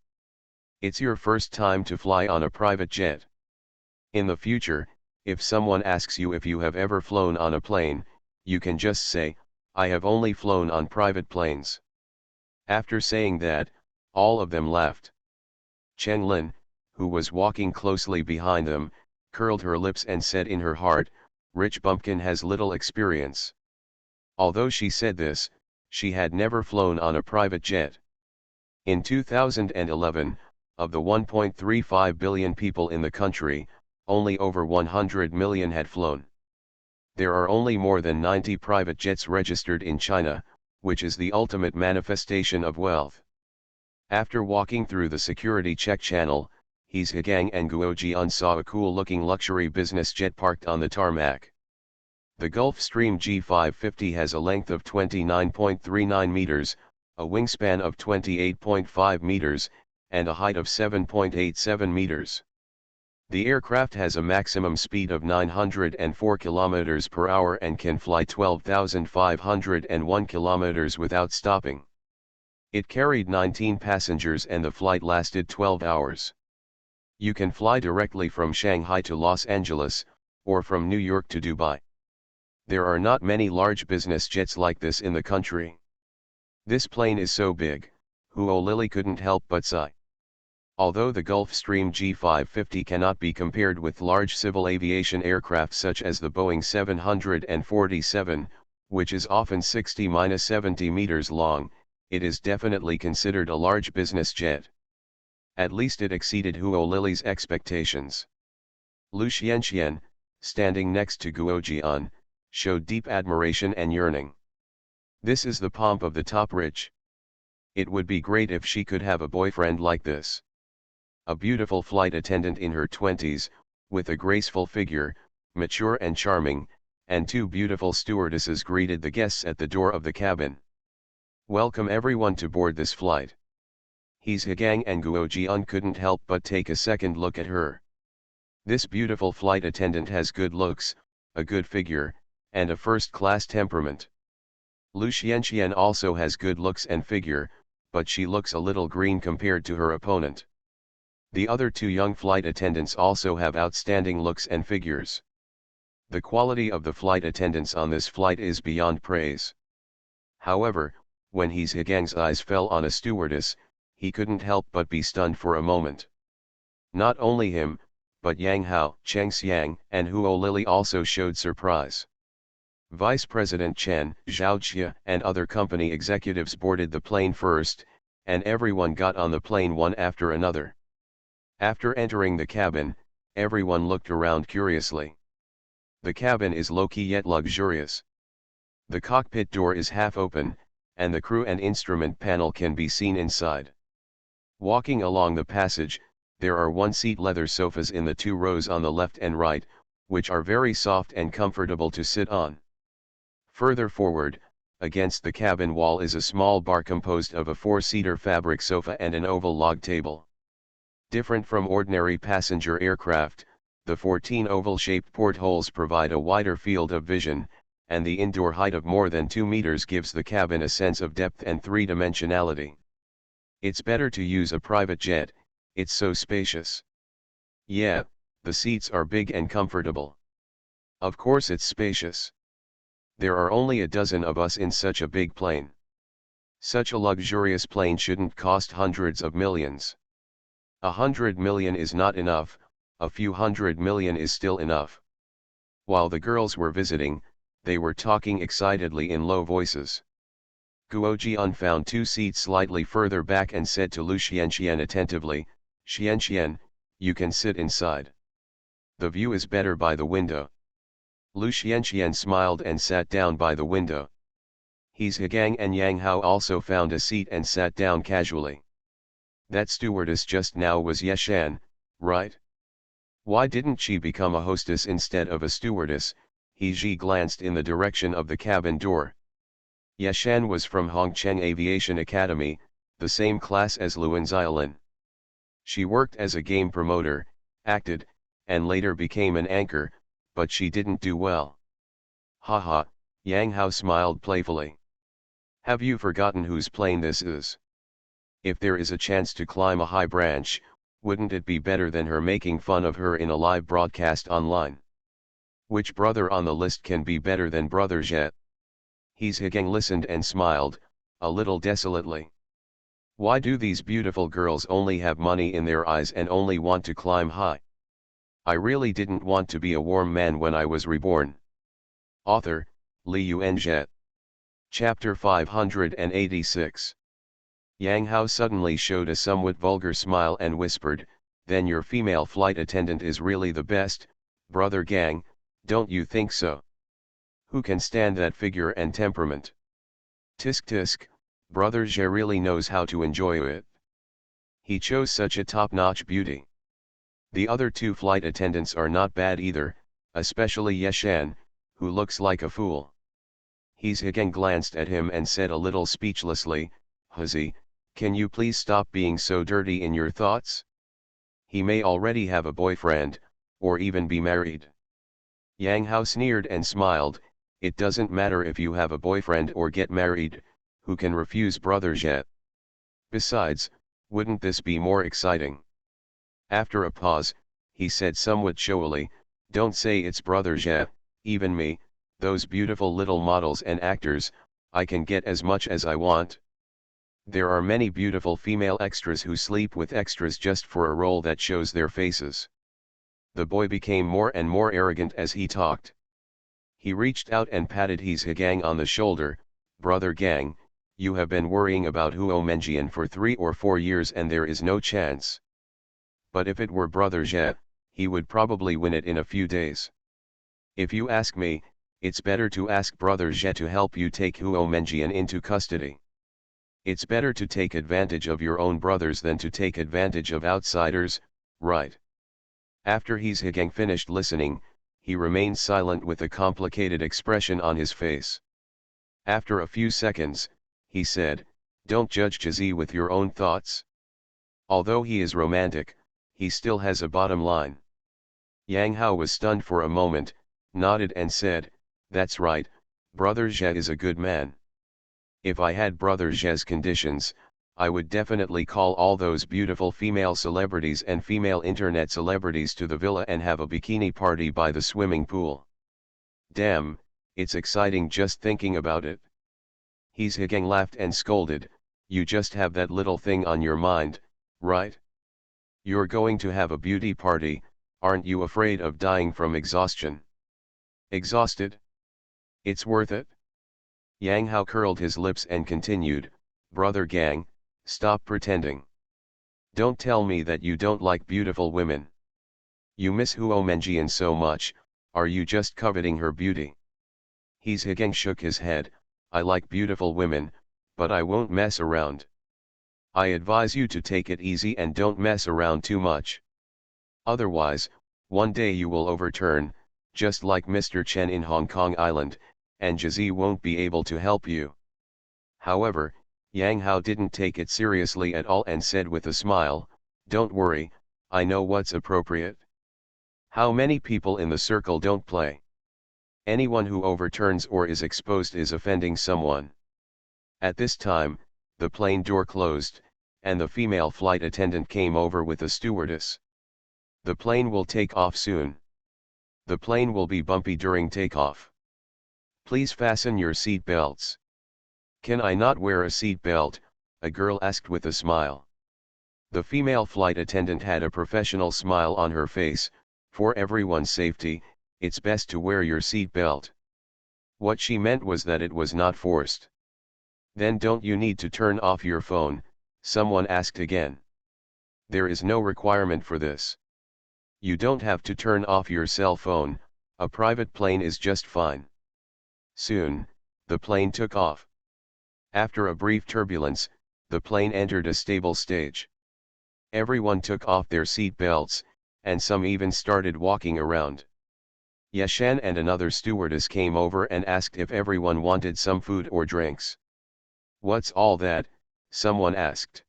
It's your first time to fly on a private jet. In the future, if someone asks you if you have ever flown on a plane, you can just say, I have only flown on private planes. After saying that, all of them laughed. Cheng Lin, who was walking closely behind them, curled her lips and said in her heart, Rich Bumpkin has little experience. Although she said this, she had never flown on a private jet. In 2011, of the 1.35 billion people in the country, only over 100 million had flown. There are only more than 90 private jets registered in China, which is the ultimate manifestation of wealth. After walking through the security check channel, His Higang and Guo Jian saw a cool-looking luxury business jet parked on the tarmac. The Gulfstream G550 has a length of 29.39 meters, a wingspan of 28.5 meters, and a height of 7.87 meters. The aircraft has a maximum speed of 904 km per hour and can fly 12,501 km without stopping. It carried 19 passengers and the flight lasted 12 hours. You can fly directly from Shanghai to Los Angeles, or from New York to Dubai. There are not many large business jets like this in the country. This plane is so big, Huo Lily couldn't help but sigh. Although the Gulfstream G550 cannot be compared with large civil aviation aircraft such as the Boeing 747, which is often 60-70 meters long, it is definitely considered a large business jet. At least it exceeded Huo Lily's expectations. Lu Xianxian, standing next to Guojian, showed deep admiration and yearning. This is the pomp of the top rich. It would be great if she could have a boyfriend like this. A beautiful flight attendant in her 20s, with a graceful figure, mature and charming, and two beautiful stewardesses greeted the guests at the door of the cabin. Welcome everyone to board this flight. He's Higang and Guojian couldn't help but take a second look at her. This beautiful flight attendant has good looks, a good figure, and a first-class temperament. Lu Xianxian also has good looks and figure, but she looks a little green compared to her opponent. The other two young flight attendants also have outstanding looks and figures. The quality of the flight attendants on this flight is beyond praise. However, when Higang's eyes fell on a stewardess, he couldn't help but be stunned for a moment. Not only him, but Yang Hao, Cheng Xiang, and Huo Lily also showed surprise. Vice President Chen, Zhao Jia, and other company executives boarded the plane first, and everyone got on the plane one after another. After entering the cabin, everyone looked around curiously. The cabin is low-key yet luxurious. The cockpit door is half open, and the crew and instrument panel can be seen inside. Walking along the passage, there are one-seat leather sofas in the 2 rows on the left and right, which are very soft and comfortable to sit on. Further forward, against the cabin wall is a small bar composed of a 4-seater fabric sofa and an oval log table. Different from ordinary passenger aircraft, the 14 oval-shaped portholes provide a wider field of vision, and the indoor height of more than 2 meters gives the cabin a sense of depth and three-dimensionality. It's better to use a private jet, it's so spacious. Yeah, the seats are big and comfortable. Of course it's spacious. There are only a dozen of us in such a big plane. Such a luxurious plane shouldn't cost hundreds of millions. 100 million is not enough, a few 100 million is still enough. While the girls were visiting, they were talking excitedly in low voices. Guojian found 2 seats slightly further back and said to Lu Xianxian attentively, "Xianxian, you can sit inside. The view is better by the window." Lu Xianxian smiled and sat down by the window. Higang and Yang Hao also found a seat and sat down casually. That stewardess just now was Yeshan, right? Why didn't she become a hostess instead of a stewardess? He glanced in the direction of the cabin door. Yeshan was from Hongcheng Aviation Academy, the same class as Luan Xiaolin. She worked as a game promoter, acted, and later became an anchor, but she didn't do well. Haha, Yang Hao smiled playfully. Have you forgotten whose plane this is? If there is a chance to climb a high branch, wouldn't it be better than her making fun of her in a live broadcast online? Which brother on the list can be better than Brother Jet? Higang listened and smiled, a little desolately. Why do these beautiful girls only have money in their eyes and only want to climb high? I really didn't want to be a warm man when I was reborn. Author, Li Yuanzhe. Chapter 586. Yang Hao suddenly showed a somewhat vulgar smile and whispered, "Then your female flight attendant is really the best, Brother Gang, don't you think so? Who can stand that figure and temperament? Tisk tisk, Brother Zhe really knows how to enjoy it. He chose such a top-notch beauty. The other 2 flight attendants are not bad either, especially Yeshan, who looks like a fool." Higang glanced at him and said a little speechlessly, "Huzi, can you please stop being so dirty in your thoughts? He may already have a boyfriend, or even be married." Yang Hao sneered and smiled, "It doesn't matter if you have a boyfriend or get married, who can refuse Brother Jet? Besides, wouldn't this be more exciting?" After a pause, he said somewhat showily, "Don't say it's Brother Jet, even me, those beautiful little models and actors, I can get as much as I want. There are many beautiful female extras who sleep with extras just for a role that shows their faces." The boy became more and more arrogant as he talked. He reached out and patted Higang on the shoulder, "Brother Gang, you have been worrying about Huo Menjian for 3 or 4 years and there is no chance. But if it were Brother Zhe, he would probably win it in a few days. If you ask me, it's better to ask Brother Zhe to help you take Huo Menjian into custody. It's better to take advantage of your own brothers than to take advantage of outsiders, right? After He's Higang finished listening, he remained silent with a complicated expression on his face. After a few seconds, he said, "Don't judge Jizi with your own thoughts. Although he is romantic, he still has a bottom line." Yang Hao was stunned for a moment, nodded and said, "That's right, Brother Zhe is a good man. If I had Brother Zhe's conditions, I would definitely call all those beautiful female celebrities and female internet celebrities to the villa and have a bikini party by the swimming pool. Damn, it's exciting just thinking about it." He's Higang laughed and scolded, "You just have that little thing on your mind, right? You're going to have a beauty party, aren't you afraid of dying from exhaustion?" "Exhausted? It's worth it?" Yang Hao curled his lips and continued, "Brother Gang, stop pretending. Don't tell me that you don't like beautiful women. You miss Huo Menjian so much, are you just coveting her beauty?" He's Higang shook his head, "I like beautiful women, but I won't mess around. I advise you to take it easy and don't mess around too much. Otherwise, one day you will overturn, just like Mr. Chen in Hong Kong Island, and Jizi won't be able to help you." However, Yang Hao didn't take it seriously at all and said with a smile, "Don't worry, I know what's appropriate. How many people in the circle don't play? Anyone who overturns or is exposed is offending someone." At this time, the plane door closed, and the female flight attendant came over with a stewardess. "The plane will take off soon. The plane will be bumpy during takeoff. Please fasten your seat belts." "Can I not wear a seat belt?" a girl asked with a smile. The female flight attendant had a professional smile on her face. "For everyone's safety, it's best to wear your seat belt." What she meant was that it was not forced. "Then don't you need to turn off your phone?" someone asked again. "There is no requirement for this. You don't have to turn off your cell phone, a private plane is just fine." Soon, the plane took off. After a brief turbulence, the plane entered a stable stage. Everyone took off their seat belts, and some even started walking around. Yeshan and another stewardess came over and asked if everyone wanted some food or drinks. "What's all that?" someone asked.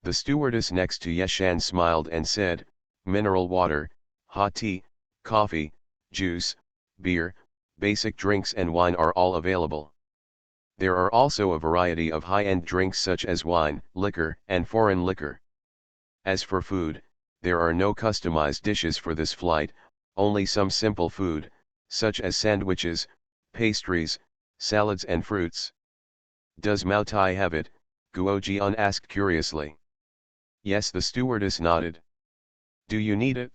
The stewardess next to Yeshan smiled and said, "Mineral water, hot tea, coffee, juice, beer, basic drinks and wine are all available. There are also a variety of high-end drinks such as wine, liquor, and foreign liquor. As for food, there are no customized dishes for this flight, only some simple food, such as sandwiches, pastries, salads and fruits." "Does Mao Tai have it?" Guo Jian asked curiously. Yes, the stewardess nodded. "Do you need it?"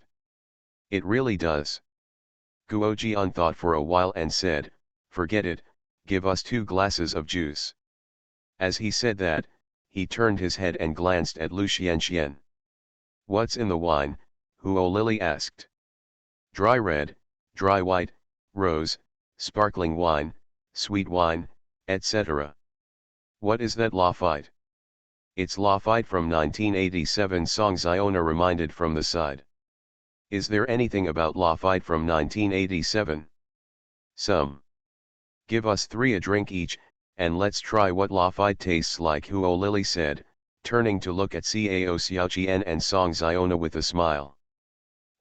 "It really does." Guo Jian thought for a while and said, "Forget it, give us 2 glasses of juice." As he said that, he turned his head and glanced at Lu Xianxian. "What's in the wine?" Huo Lily asked. "Dry red, dry white, rose, sparkling wine, sweet wine, etc." "What is that Lafite?" "It's Lafite from 1987, Song Ziona reminded from the side. "Is there anything about Lafite from 1987? "Some." "Give us 3 a drink each, and let's try what Lafite tastes like," Huo Lily said, turning to look at Cao Xiaoqian and Song Ziona with a smile.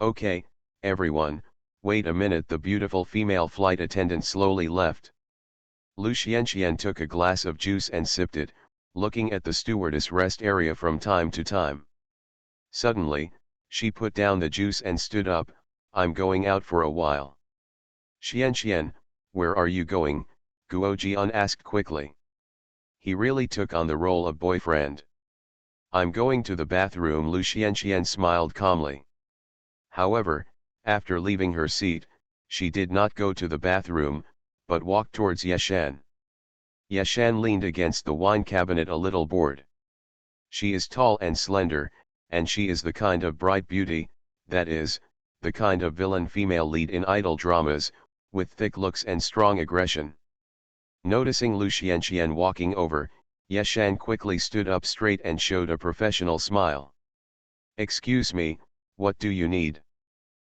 "Okay, everyone, wait a minute." The beautiful female flight attendant slowly left. Lu Xianxian took a glass of juice and sipped it, looking at the stewardess rest area from time to time. Suddenly, she put down the juice and stood up. "I'm going out for a while." "Xianxian, where are you going?" Guo Jian asked quickly. He really took on the role of boyfriend. "I'm going to the bathroom." Lu Xianxian smiled calmly. However, after leaving her seat, she did not go to the bathroom, but walked towards Yeshan. Yeshan leaned against the wine cabinet a little bored. She is tall and slender, and she is the kind of bright beauty, that is, the kind of villain female lead in idol dramas, with thick looks and strong aggression. Noticing Lu Xianxian walking over, Yeshan quickly stood up straight and showed a professional smile. "Excuse me, what do you need?"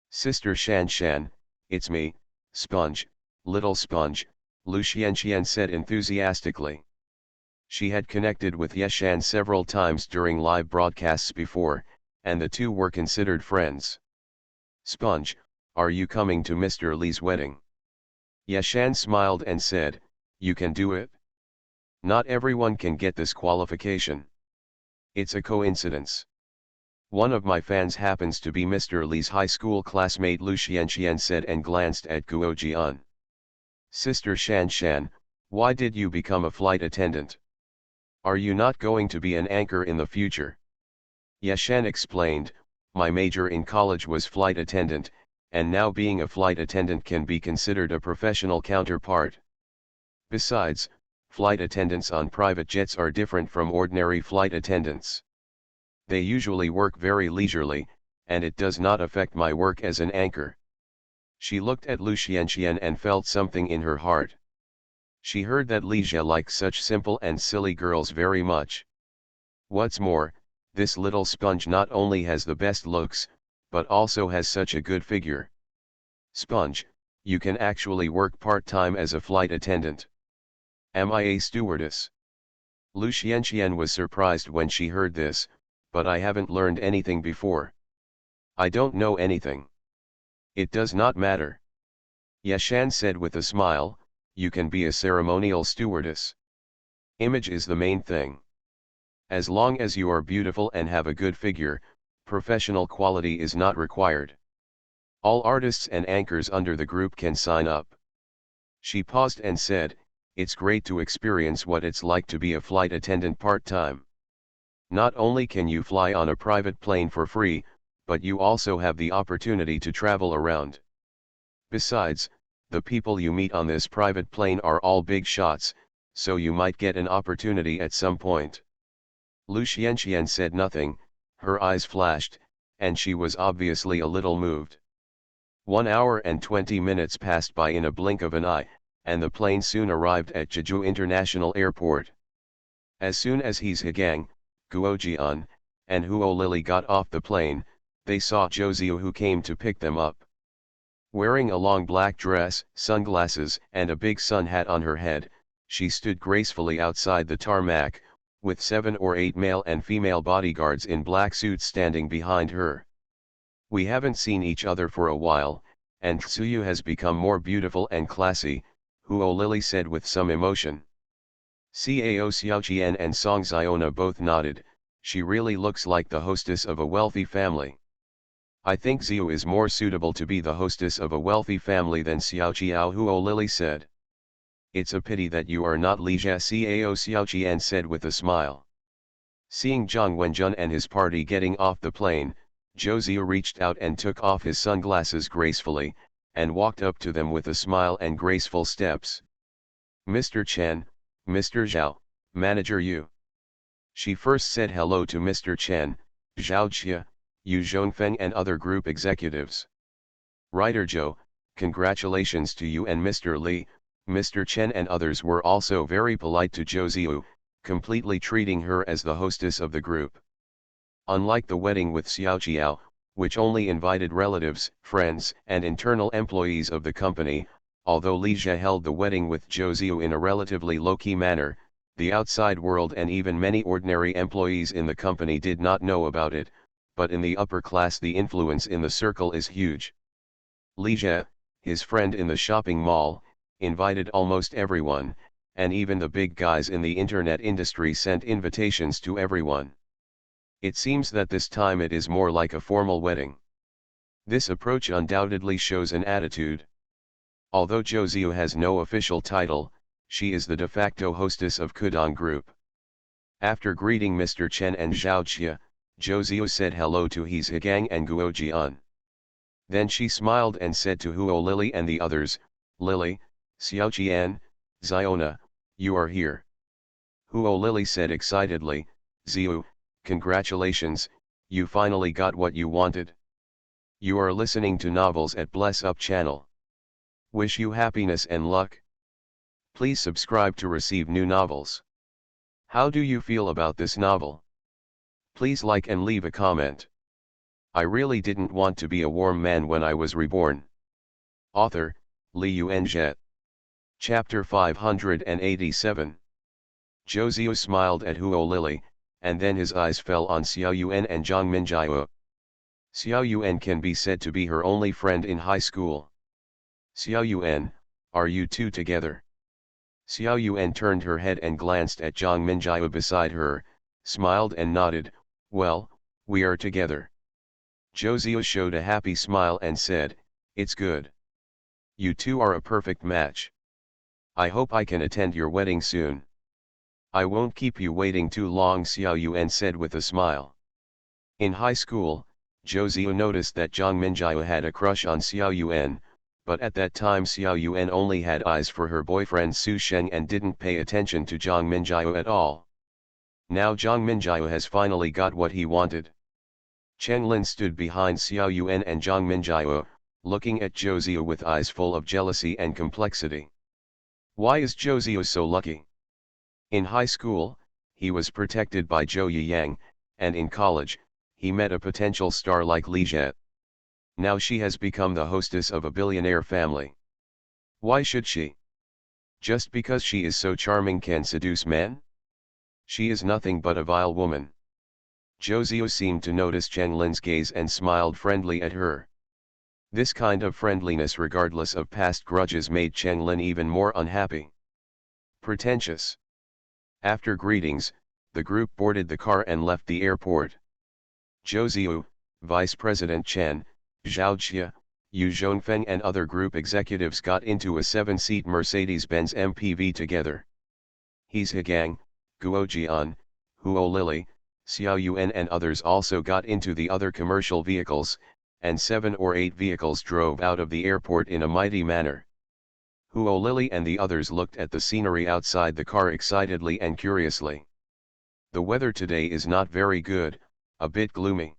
"Sister Shan, it's me, Sponge, little Sponge," Lu Xianxian said enthusiastically. She had connected with Yeshan several times during live broadcasts before, and the two were considered friends. "Sponge, are you coming to Mr. Li's wedding?" Yeshan smiled and said, "You can do it. Not everyone can get this qualification. It's a coincidence. One of my fans happens to be Mr. Li's high school classmate," Lu Xianxian said and glanced at Guo Jian. "Sister Shan, why did you become a flight attendant? Are you not going to be an anchor in the future?" Yeshan explained, "My major in college was flight attendant, and now being a flight attendant can be considered a professional counterpart. Besides, flight attendants on private jets are different from ordinary flight attendants. They usually work very leisurely, and it does not affect my work as an anchor." She looked at Lu Xianxian and felt something in her heart. She heard that Li Jia likes such simple and silly girls very much. What's more, this little Sponge not only has the best looks, but also has such a good figure. "Sponge, you can actually work part-time as a flight attendant." "Am I a stewardess?" Lu Xianxian was surprised when she heard this, "But I haven't learned anything before. I don't know anything." "It does not matter," Yeshan said with a smile, "you can be a ceremonial stewardess. Image is the main thing. As long as you are beautiful and have a good figure, professional quality is not required. All artists and anchors under the group can sign up." She paused and said, "It's great to experience what it's like to be a flight attendant part-time. Not only can you fly on a private plane for free, but you also have the opportunity to travel around. Besides, the people you meet on this private plane are all big shots, so you might get an opportunity at some point." Lu Xianxian said nothing, her eyes flashed, and she was obviously a little moved. 1 hour and 20 minutes passed by in a blink of an eye, and the plane soon arrived at Jeju International Airport. As soon as Hegang, Guo Jian, and Huo Lily got off the plane, they saw Zhou Ziyu, who came to pick them up. Wearing a long black dress, sunglasses, and a big sun hat on her head, she stood gracefully outside the tarmac, with 7 or 8 male and female bodyguards in black suits standing behind her. "We haven't seen each other for a while, and Tsuyu has become more beautiful and classy," Huo Lily said with some emotion. Cao Xiaoqian and Song Xiona both nodded. "She really looks like the hostess of a wealthy family." "I think Ziyu is more suitable to be the hostess of a wealthy family than Xiaoqiao," Huo Lily said. "It's a pity that you are not Li Jia," Cao Xiaoqian said with a smile. Seeing Zhang Wenjun and his party getting off the plane, Zhou Ziyu reached out and took off his sunglasses gracefully, and walked up to them with a smile and graceful steps. "Mr. Chen, Mr. Zhao, Manager Yu." She first said hello to Mr. Chen, Zhao Jia, Yu Zhongfeng and other group executives. "Writer Zhou, congratulations to you and Mr. Li." Mr. Chen and others were also very polite to Zhou Ziyu, completely treating her as the hostess of the group. Unlike the wedding with Xiaoqiao, which only invited relatives, friends, and internal employees of the company, although Li Jia held the wedding with Zhou Ziyu in a relatively low-key manner, the outside world and even many ordinary employees in the company did not know about it, but in the upper class the influence in the circle is huge. Li Jia, his friend in the shopping mall, invited almost everyone, and even the big guys in the internet industry sent invitations to everyone. It seems that this time it is more like a formal wedding. This approach undoubtedly shows an attitude. Although Zhou Ziyu has no official title, she is the de facto hostess of Kudong Group. After greeting Mr. Chen and Zhao Jia, Zhou Ziyu said hello to Hegang and Guo Jian. Then she smiled and said to Huo Lily and the others, "Lily, Xiaoqian, Xiona, you are here." Huo Lily said excitedly, "Ziyu, congratulations, you finally got what you wanted." You are listening to Novels at Bless Up channel. Wish you happiness and luck. Please subscribe to receive new novels. How do you feel about this novel? Please like and leave a comment. I really didn't want to be a warm man when I was reborn. Author, Li Yuanzhe. Chapter 587. Zhou Ziyu smiled at Huo Lily, and then his eyes fell on Xiao Yuan and Zhang Minjiao. Xiao Yuan can be said to be her only friend in high school. Xiao Yuan, are you two together? Xiao Yuan turned her head and glanced at Zhang Minjiao beside her, smiled and nodded, well, we are together. Zhou Ziyu showed a happy smile and said, it's good. You two are a perfect match. I hope I can attend your wedding soon. I won't keep you waiting too long, Xiao Yuan said with a smile. In high school, Zhou Ziyu noticed that Zhang Minjiao had a crush on Xiao Yuan, but at that time Xiao Yuan only had eyes for her boyfriend Su Sheng and didn't pay attention to Zhang Minjiao at all. Now Zhang Minjiao has finally got what he wanted. Chen Lin stood behind Xiao Yuan and Zhang Minjiao, looking at Zhou Ziyu with eyes full of jealousy and complexity. Why is Zhou Ziyu so lucky? In high school, he was protected by Zhou Yiyang, and in college, he met a potential star like Li Jie. Now she has become the hostess of a billionaire family. Why should she? Just because she is so charming can seduce men? She is nothing but a vile woman. Zhou Ziyu seemed to notice Chen Lin's gaze and smiled friendly at her. This kind of friendliness regardless of past grudges made Chen Lin even more unhappy. Pretentious. After greetings, the group boarded the car and left the airport. Zhou Ziyu, Vice President Chen, Zhao Jia, Yu Zhongfeng and other group executives got into a 7-seat Mercedes-Benz MPV together. He's Hegang, Guo Jian, Huo Lily, Xiao Yuan and others also got into the other commercial vehicles, and 7 or 8 vehicles drove out of the airport in a mighty manner. Huo Lily and the others looked at the scenery outside the car excitedly and curiously. The weather today is not very good, a bit gloomy.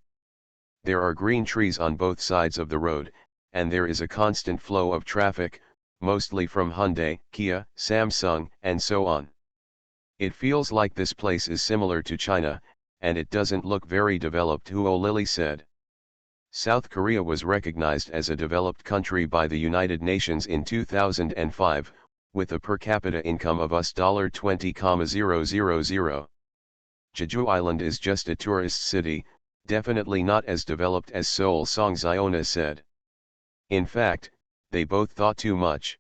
There are green trees on both sides of the road, and there is a constant flow of traffic, mostly from Hyundai, Kia, Samsung, and so on. It feels like this place is similar to China, and it doesn't look very developed, Huo Lily said. South Korea was recognized as a developed country by the United Nations in 2005, with a per capita income of $20,000. Jeju Island is just a tourist city, definitely not as developed as Seoul, Song Ziona said. In fact, they both thought too much.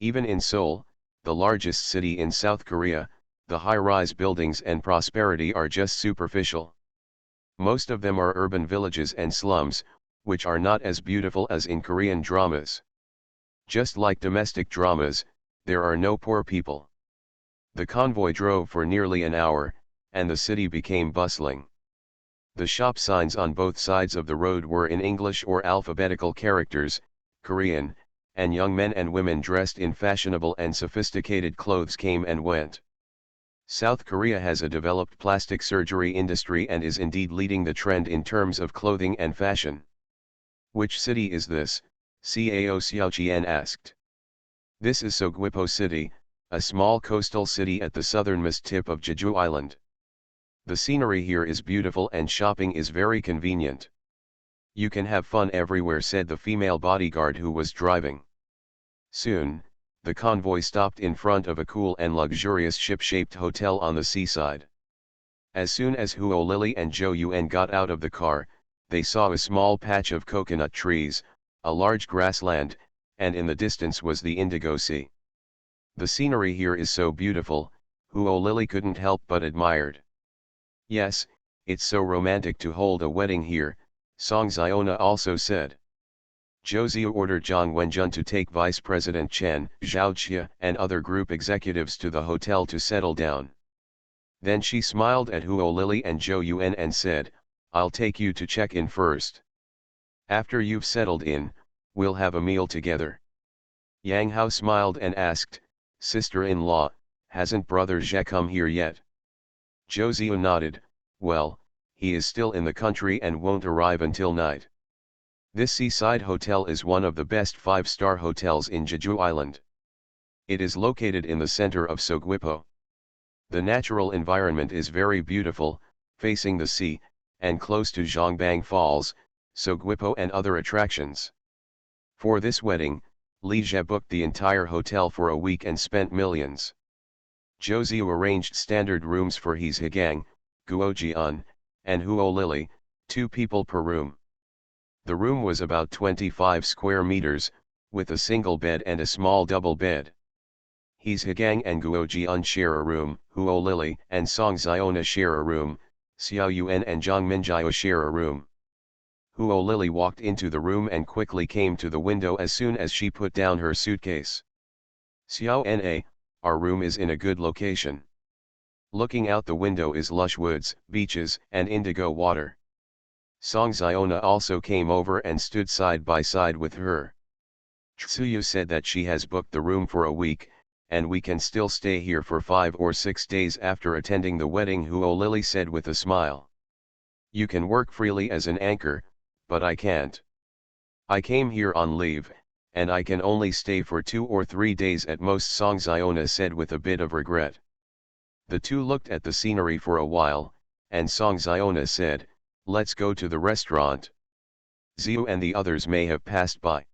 Even in Seoul, the largest city in South Korea, the high-rise buildings and prosperity are just superficial. Most of them are urban villages and slums, which are not as beautiful as in Korean dramas. Just like domestic dramas, there are no poor people. The convoy drove for nearly an hour, and the city became bustling. The shop signs on both sides of the road were in English or alphabetical characters, Korean, and young men and women dressed in fashionable and sophisticated clothes came and went. South Korea has a developed plastic surgery industry and is indeed leading the trend in terms of clothing and fashion. Which city is this? Cao Xiaoqian asked. This is Sogwipo City, a small coastal city at the southernmost tip of Jeju Island. The scenery here is beautiful and shopping is very convenient. You can have fun everywhere, said the female bodyguard who was driving. Soon, the convoy stopped in front of a cool and luxurious ship-shaped hotel on the seaside. As soon as Huo Lily and Zhou Yuan got out of the car, they saw a small patch of coconut trees, a large grassland, and in the distance was the Indigo Sea. The scenery here is so beautiful, Huo Lily couldn't help but admired. Yes, it's so romantic to hold a wedding here, Song Ziona also said. Zhou Ziyu ordered Zhang Wenjun to take Vice President Chen, Zhao Jia and other group executives to the hotel to settle down. Then she smiled at Huo Lily and Zhou Yuan and said, I'll take you to check in first. After you've settled in, we'll have a meal together. Yang Hao smiled and asked, Sister-in-law, hasn't brother Zhe come here yet? Zhou Ziyu nodded, well, he is still in the country and won't arrive until night. This seaside hotel is one of the best 5-star hotels in Jeju Island. It is located in the center of Sogwipo. The natural environment is very beautiful, facing the sea, and close to Zhongbang Falls, Sogwipo and other attractions. For this wedding, Lee Jae booked the entire hotel for a week and spent millions. Jo Ziu arranged standard rooms for His Higang, Guo Jian, and Huo Lily, 2 people per room. The room was about 25 square meters, with a single bed and a small double bed. His Higang and Guo Jian share a room, Huo Lily and Song Ziona share a room, Xiao Yuan and Zhang Minjiao share a room. Huo Lily walked into the room and quickly came to the window as soon as she put down her suitcase. Xiao Na, our room is in a good location. Looking out the window is lush woods, beaches, and indigo water. Song Ziona also came over and stood side by side with her. Tsuyu said that she has booked the room for a week, and we can still stay here for 5 or 6 days after attending the wedding, Huo Lily said with a smile. You can work freely as an anchor, but I can't. I came here on leave, and I can only stay for 2 or 3 days at most, Song Ziona said with a bit of regret. The two looked at the scenery for a while, and Song Ziona said, let's go to the restaurant. Ziu and the others may have passed by.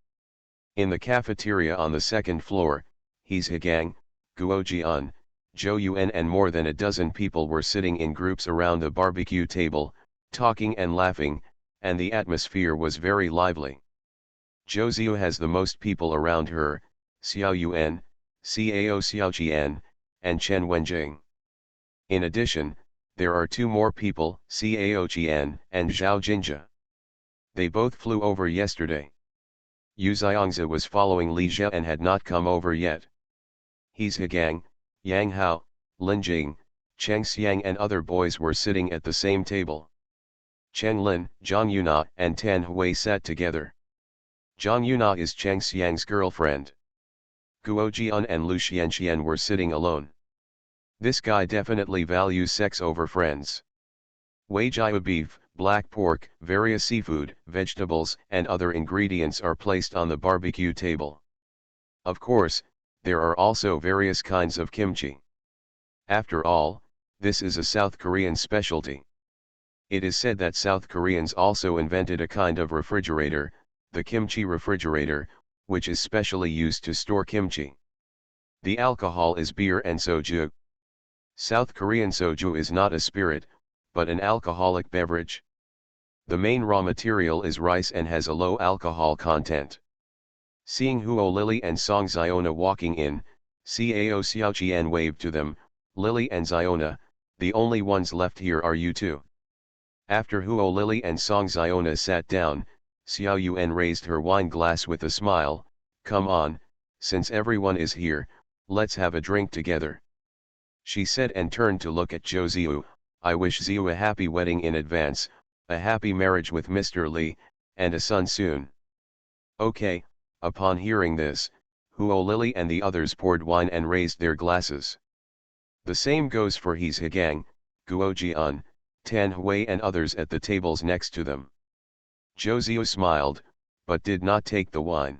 In the cafeteria on the second floor, His Higang, Guo Jian, Zhou Yuan and more than a dozen people were sitting in groups around the barbecue table, talking and laughing, and the atmosphere was very lively. Zhou Ziu has the most people around her, Xiao Yuan, Cao Xiaoqian, and Chen Wenjing. In addition, there are 2 more people, Cao Qian and Zhao Jinjia. They both flew over yesterday. Yu Xiangzi was following Li Jie and had not come over yet. His Higang, Yang Hao, Lin Jing, Cheng Xiang and other boys were sitting at the same table. Cheng Lin, Zhang Yuna and Tan Hui sat together. Zhang Yuna is Cheng Xiang's girlfriend. Guo Jian and Lu Xianxian were sitting alone. This guy definitely values sex over friends. Wei Jia beef, black pork, various seafood, vegetables and other ingredients are placed on the barbecue table. Of course, there are also various kinds of kimchi. After all, this is a South Korean specialty. It is said that South Koreans also invented a kind of refrigerator, the kimchi refrigerator, which is specially used to store kimchi. The alcohol is beer and soju. South Korean soju is not a spirit, but an alcoholic beverage. The main raw material is rice and has a low alcohol content. Seeing Huo Lily and Song Ziona walking in, Cao Xiaoqian waved to them, Lily and Ziona, the only ones left here are you two. After Huo Lily and Song Ziona sat down, Xiao Yuan raised her wine glass with a smile, come on, since everyone is here, let's have a drink together. She said and turned to look at Zhou Ziu, I wish Ziu a happy wedding in advance, a happy marriage with Mr. Li, and a son soon. Okay, upon hearing this, Huo Lily and the others poured wine and raised their glasses. The same goes for His Higang, Guo Jian, Tan Hui and others at the tables next to them. Zhou Ziu smiled, but did not take the wine.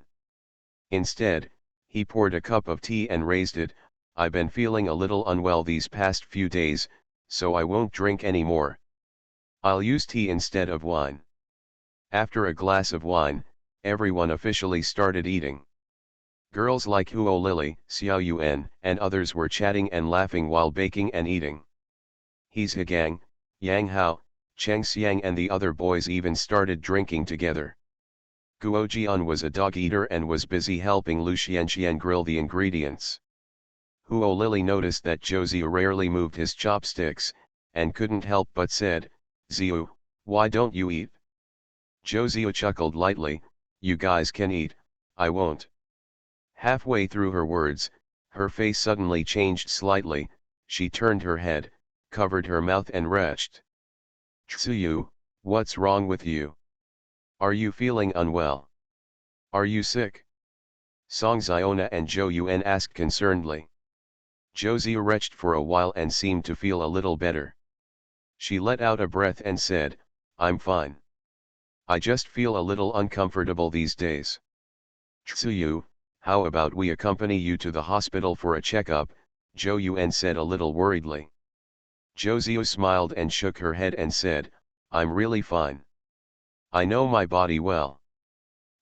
Instead, he poured a cup of tea and raised it, I've been feeling a little unwell these past few days, so I won't drink any more. I'll use tea instead of wine. After a glass of wine, everyone officially started eating. Girls like Huo Lily, Xiao Yuan, and others were chatting and laughing while baking and eating. His Higang, Yang Hao, Cheng Xiang and the other boys even started drinking together. Guo Jian was a dog eater and was busy helping Lu Xianxian grill the ingredients. Huo Lily noticed that Zhou Ziu rarely moved his chopsticks, and couldn't help but said, Ziu, why don't you eat? Zhou Ziu chuckled lightly, you guys can eat, I won't. Halfway through her words, her face suddenly changed slightly, she turned her head, covered her mouth and retched. Tsuyu, what's wrong with you? Are you feeling unwell? Are you sick? Song Ziona and Zhou Yuan asked concernedly. Zhou Ziu retched for a while and seemed to feel a little better. She let out a breath and said, I'm fine. I just feel a little uncomfortable these days. Tsuyu, how about we accompany you to the hospital for a checkup, Jo Yuen said a little worriedly. Joseo smiled and shook her head and said, I'm really fine. I know my body well.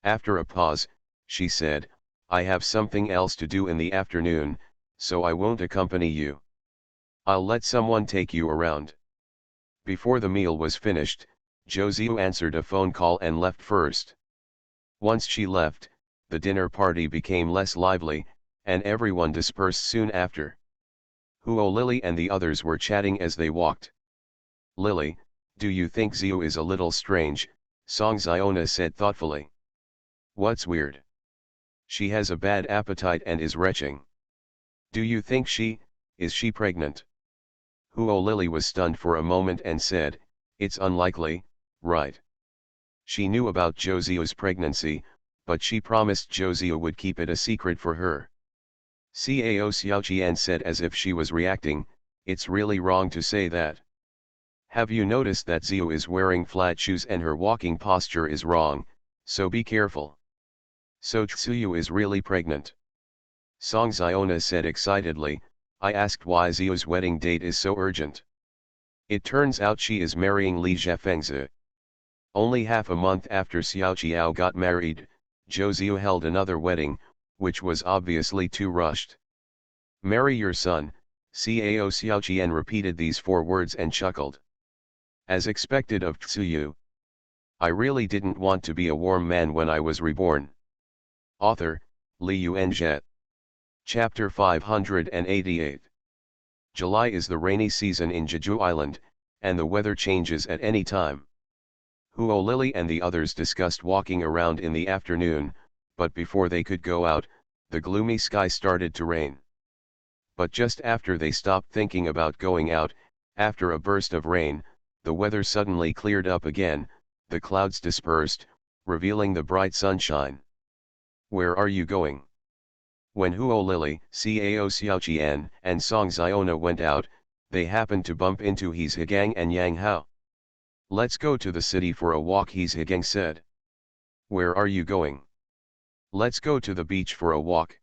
After a pause, she said, I have something else to do in the afternoon, so I won't accompany you. I'll let someone take you around. Before the meal was finished, Joseo answered a phone call and left first. Once she left, the dinner party became less lively, and everyone dispersed soon after. Huo Lily and the others were chatting as they walked. Lily, do you think Zio is a little strange? Song Ziona said thoughtfully. What's weird? She has a bad appetite and is retching. Do you think is she pregnant? Huo Lily was stunned for a moment and said, it's unlikely, right? She knew about Joseo's pregnancy, but she promised Joseo would keep it a secret for her. Cao Xiaoqian said as if she was reacting, it's really wrong to say that. Have you noticed that Zio is wearing flat shoes and her walking posture is wrong, so be careful. So Tsuyu is really pregnant. Song Ziona said excitedly, I asked why Zio's wedding date is so urgent. It turns out she is marrying Li Zhefengzi. Only half a month after Xiaoqiao got married, Joseo held another wedding, which was obviously too rushed. Marry your son, Cao Xiaoqian repeated these 4 words and chuckled. As expected of Tsuyu. I really didn't want to be a warm man when I was reborn. Author, Li Yuanzhe. Chapter 588. July is the rainy season in Jeju Island, and the weather changes at any time. Huo Lily and the others discussed walking around in the afternoon, but before they could go out, the gloomy sky started to rain. But just after they stopped thinking about going out, after a burst of rain, the weather suddenly cleared up again, the clouds dispersed, revealing the bright sunshine. Where are you going? When Huo Lily, Cao Xiaoqian, and Song Ziona went out, they happened to bump into He's Higang and Yang Hao. Let's go to the city for a walk, He's Higang said. Where are you going? Let's go to the beach for a walk.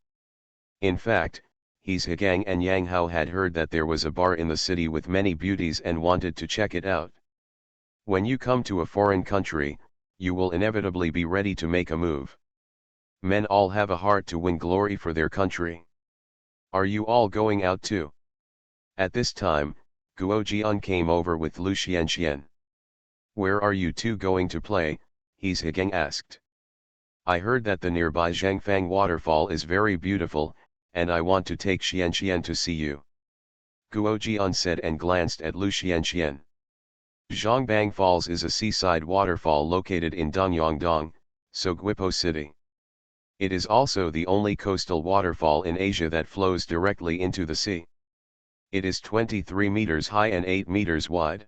In fact, He's Higang and Yang Hao had heard that there was a bar in the city with many beauties and wanted to check it out. When you come to a foreign country, you will inevitably be ready to make a move. Men all have a heart to win glory for their country. Are you all going out too? At this time, Guo Jian came over with Lu Xianxian. Where are you two going to play? He's Higang asked. I heard that the nearby Zhangfang waterfall is very beautiful, and I want to take Xianxian to see you. Guo Jian said and glanced at Lu Xianxian. Zhangbang Falls is a seaside waterfall located in Dongyangdong, Soguipo City. It is also the only coastal waterfall in Asia that flows directly into the sea. It is 23 meters high and 8 meters wide.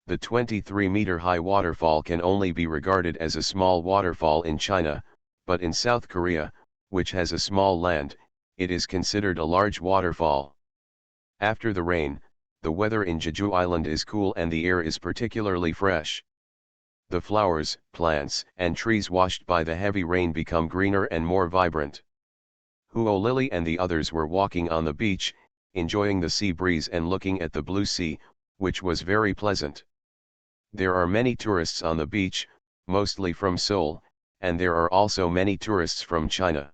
The 23-meter-high waterfall can only be regarded as a small waterfall in China, but in South Korea, which has a small land, it is considered a large waterfall. After the rain, the weather in Jeju Island is cool and the air is particularly fresh. The flowers, plants, and trees washed by the heavy rain become greener and more vibrant. Huo Lily and the others were walking on the beach, enjoying the sea breeze and looking at the blue sea, which was very pleasant. There are many tourists on the beach, mostly from Seoul, and there are also many tourists from China.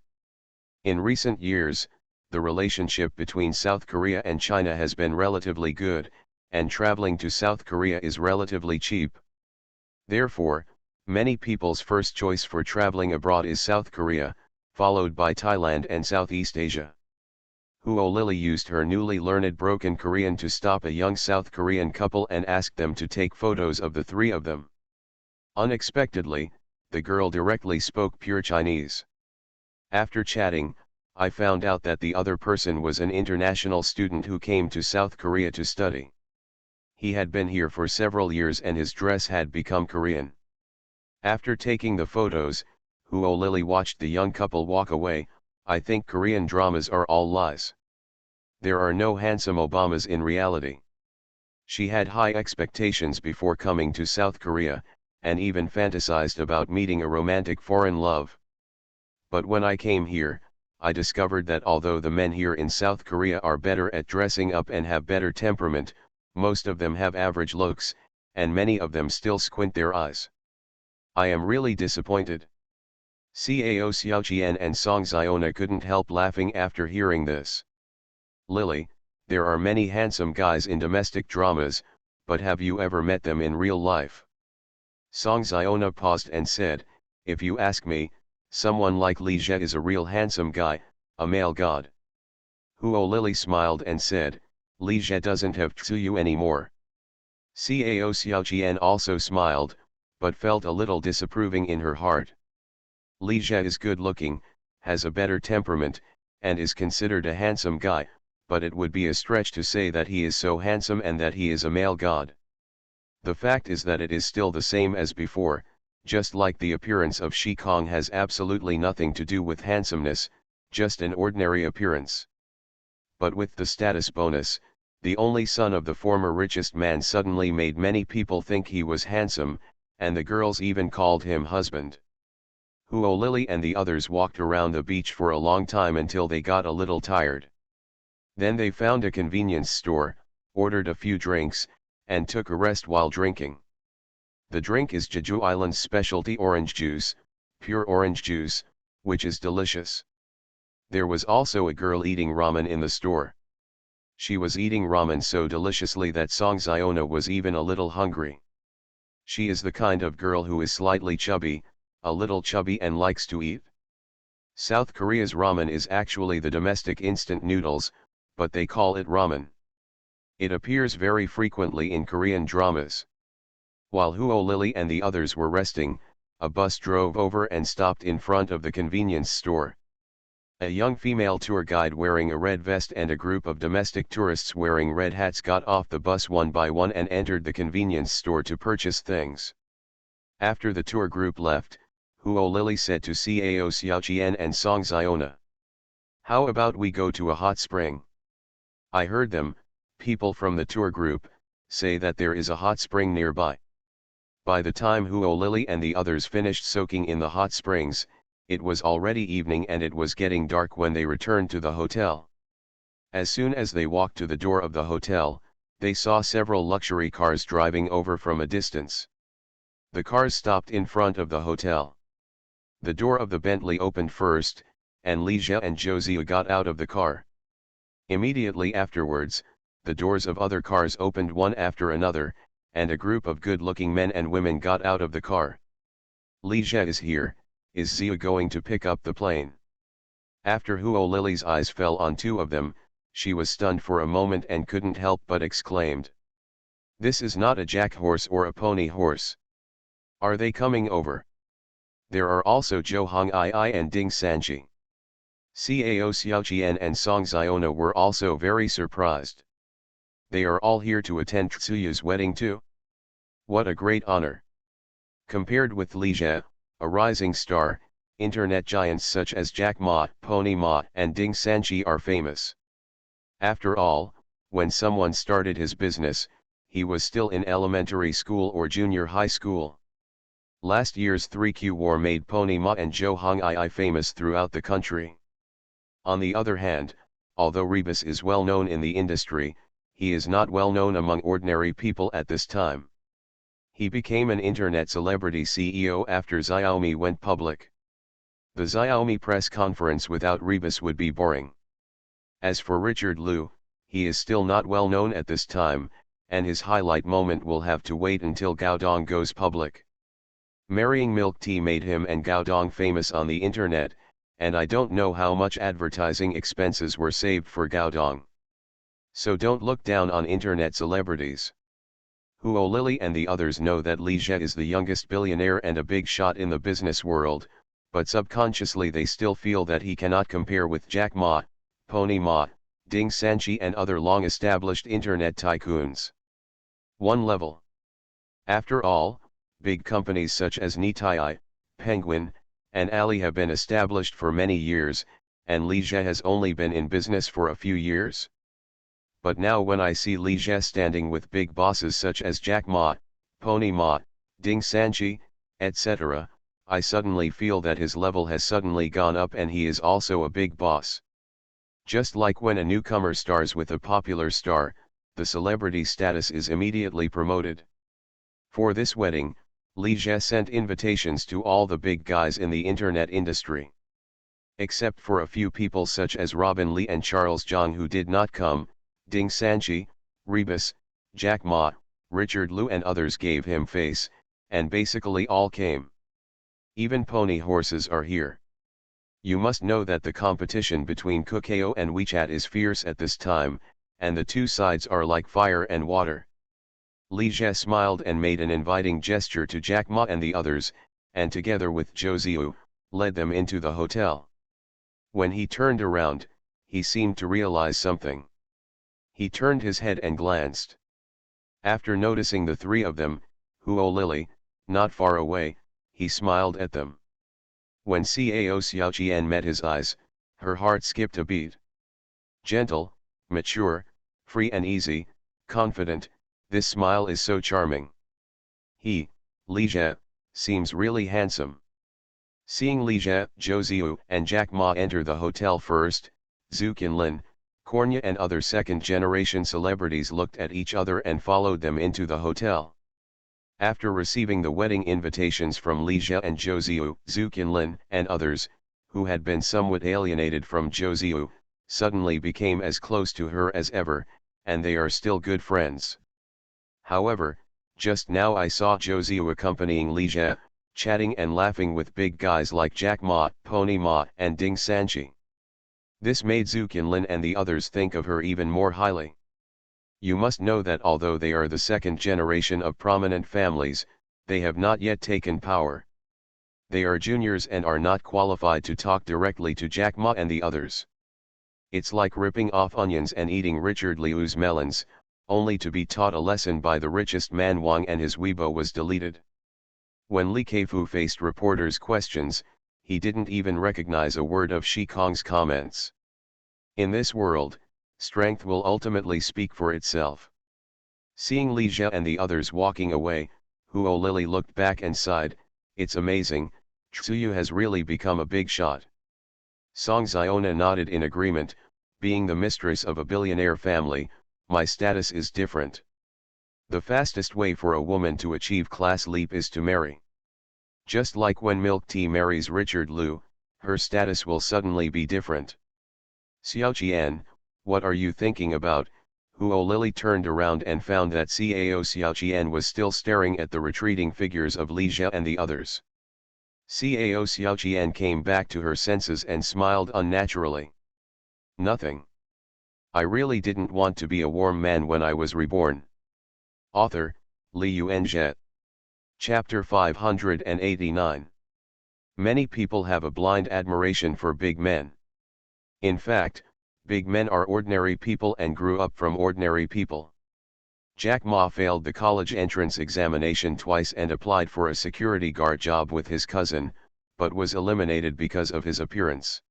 In recent years, the relationship between South Korea and China has been relatively good, and traveling to South Korea is relatively cheap. Therefore, many people's first choice for traveling abroad is South Korea, followed by Thailand and Southeast Asia. Huo Lily used her newly learned broken Korean to stop a young South Korean couple and ask them to take photos of the 3 of them. Unexpectedly, the girl directly spoke pure Chinese. After chatting, I found out that the other person was an international student who came to South Korea to study. He had been here for several years and his dress had become Korean. After taking the photos, Huo Lily watched the young couple walk away. I think Korean dramas are all lies. There are no handsome Obamas in reality. She had high expectations before coming to South Korea, and even fantasized about meeting a romantic foreign love. But when I came here, I discovered that although the men here in South Korea are better at dressing up and have better temperament, most of them have average looks, and many of them still squint their eyes. I am really disappointed. Cao Xiaoqian and Song Ziona couldn't help laughing after hearing this. Lily, there are many handsome guys in domestic dramas, but have you ever met them in real life? Song Ziona paused and said, if you ask me, someone like Li Jie is a real handsome guy, a male god. Huo Lily smiled and said, Li Jie doesn't have Tsuyu anymore. Cao Xiaoqian also smiled, but felt a little disapproving in her heart. Li Jie is good looking, has a better temperament, and is considered a handsome guy, but it would be a stretch to say that he is so handsome and that he is a male god. The fact is that it is still the same as before, just like the appearance of Shi Kong has absolutely nothing to do with handsomeness, just an ordinary appearance. But with the status bonus, the only son of the former richest man suddenly made many people think he was handsome, and the girls even called him husband. Huo Lily and the others walked around the beach for a long time until they got a little tired. Then they found a convenience store, ordered a few drinks, and took a rest while drinking. The drink is Jeju Island's specialty orange juice, pure orange juice, which is delicious. There was also a girl eating ramen in the store. She was eating ramen so deliciously that Song Ziona was even a little hungry. She is the kind of girl who is slightly chubby, a little chubby and likes to eat. South Korea's ramen is actually the domestic instant noodles, but they call it ramen. It appears very frequently in Korean dramas. While Huo Lily and the others were resting, a bus drove over and stopped in front of the convenience store. A young female tour guide wearing a red vest and a group of domestic tourists wearing red hats got off the bus one by one and entered the convenience store to purchase things. After the tour group left, Huo Lily said to Cao Xiaoqian and Song Ziona, how about we go to a hot spring? I heard them, people from the tour group, say that there is a hot spring nearby. By the time Huo Lily and the others finished soaking in the hot springs, it was already evening and it was getting dark when they returned to the hotel. As soon as they walked to the door of the hotel, they saw several luxury cars driving over from a distance. The cars stopped in front of the hotel. The door of the Bentley opened first, and Li Jie and Josie got out of the car. Immediately afterwards, the doors of other cars opened one after another, and a group of good-looking men and women got out of the car. Li Jie is here, is Zia going to pick up the plane? After Huo Lily's eyes fell on two of them, she was stunned for a moment and couldn't help but exclaimed. This is not a jack horse or a pony horse. Are they coming over? There are also Jo Hong Ai and Ding Sanchi. Cao Xiaoqian and Song Ziona were also very surprised. They are all here to attend Tsuyu's wedding too? What a great honor. Compared with Li Jie, a rising star, internet giants such as Jack Ma, Pony Ma and Ding Sanchi are famous. After all, when someone started his business, he was still in elementary school or junior high school. Last year's 3Q war made Pony Ma and Jo Hong Ai famous throughout the country. On the other hand, although Rebus is well known in the industry, he is not well known among ordinary people at this time. He became an internet celebrity CEO after Xiaomi went public. The Xiaomi press conference without Rebus would be boring. As for Richard Liu, he is still not well known at this time, and his highlight moment will have to wait until Gaodong goes public. Marrying milk tea made him and Gaodong famous on the internet, and I don't know how much advertising expenses were saved for Gaodong. So don't look down on internet celebrities. Huo Lily and the others know that Li Jie is the youngest billionaire and a big shot in the business world, but subconsciously they still feel that he cannot compare with Jack Ma, Pony Ma, Ding Sanchi and other long-established internet tycoons. One level. After all, big companies such as Nitai, Penguin, and Ali have been established for many years, and Li Jie has only been in business for a few years. But now when I see Li Jie standing with big bosses such as Jack Ma, Pony Ma, Ding Sanchi, etc., I suddenly feel that his level has suddenly gone up and he is also a big boss. Just like when a newcomer stars with a popular star, the celebrity status is immediately promoted. For this wedding, Li Jie sent invitations to all the big guys in the internet industry. Except for a few people such as Robin Lee and Charles Zhang who did not come, Ding Sanchi, Rebus, Jack Ma, Richard Liu and others gave him face, and basically all came. Even pony horses are here. You must know that the competition between Kakao and WeChat is fierce at this time, and the two sides are like fire and water. Li Jie smiled and made an inviting gesture to Jack Ma and the others, and together with Zhou Ziyu, led them into the hotel. When he turned around, he seemed to realize something. He turned his head and glanced. After noticing the three of them, Huo Lily, not far away, he smiled at them. When Cao Xiaoqian met his eyes, her heart skipped a beat. Gentle, mature, free and easy, confident, this smile is so charming. He, Li Jie, seems really handsome. Seeing Li Jie, Zhou Ziyu and Jack Ma enter the hotel first, Zhu Qinlin, Kornya and other second-generation celebrities looked at each other and followed them into the hotel. After receiving the wedding invitations from Li Jie and Zhou Ziyu, Zhu Qinlin and others, who had been somewhat alienated from Zhou Ziyu, suddenly became as close to her as ever, and they are still good friends. However, just now I saw Zhou Ziyu accompanying Li Jie, chatting and laughing with big guys like Jack Ma, Pony Ma and Ding Sanchi. This made Zhu Qinlin and the others think of her even more highly. You must know that although they are the second generation of prominent families, they have not yet taken power. They are juniors and are not qualified to talk directly to Jack Ma and the others. It's like ripping off onions and eating Richard Liu's melons, only to be taught a lesson by the richest man Wang and his Weibo was deleted. When Li Keifu faced reporters' questions, he didn't even recognize a word of Shi Kong's comments. In this world, strength will ultimately speak for itself. Seeing Li Jie and the others walking away, Huo Lily looked back and sighed, it's amazing, Tsuyu has really become a big shot. Song Xiona nodded in agreement, being the mistress of a billionaire family, my status is different. The fastest way for a woman to achieve class leap is to marry. Just like when Milk Tea marries Richard Liu, her status will suddenly be different. Xiaoqian, what are you thinking about? Huo Lily turned around and found that Cao Xiaoqian was still staring at the retreating figures of Li Jie and the others. Cao Xiaoqian came back to her senses and smiled unnaturally. Nothing. I really didn't want to be a warm man when I was reborn. Author, Li Yuanzhe. Chapter 589. Many people have a blind admiration for big men. In fact, big men are ordinary people and grew up from ordinary people. Jack Ma failed the college entrance examination twice and applied for a security guard job with his cousin, but was eliminated because of his appearance.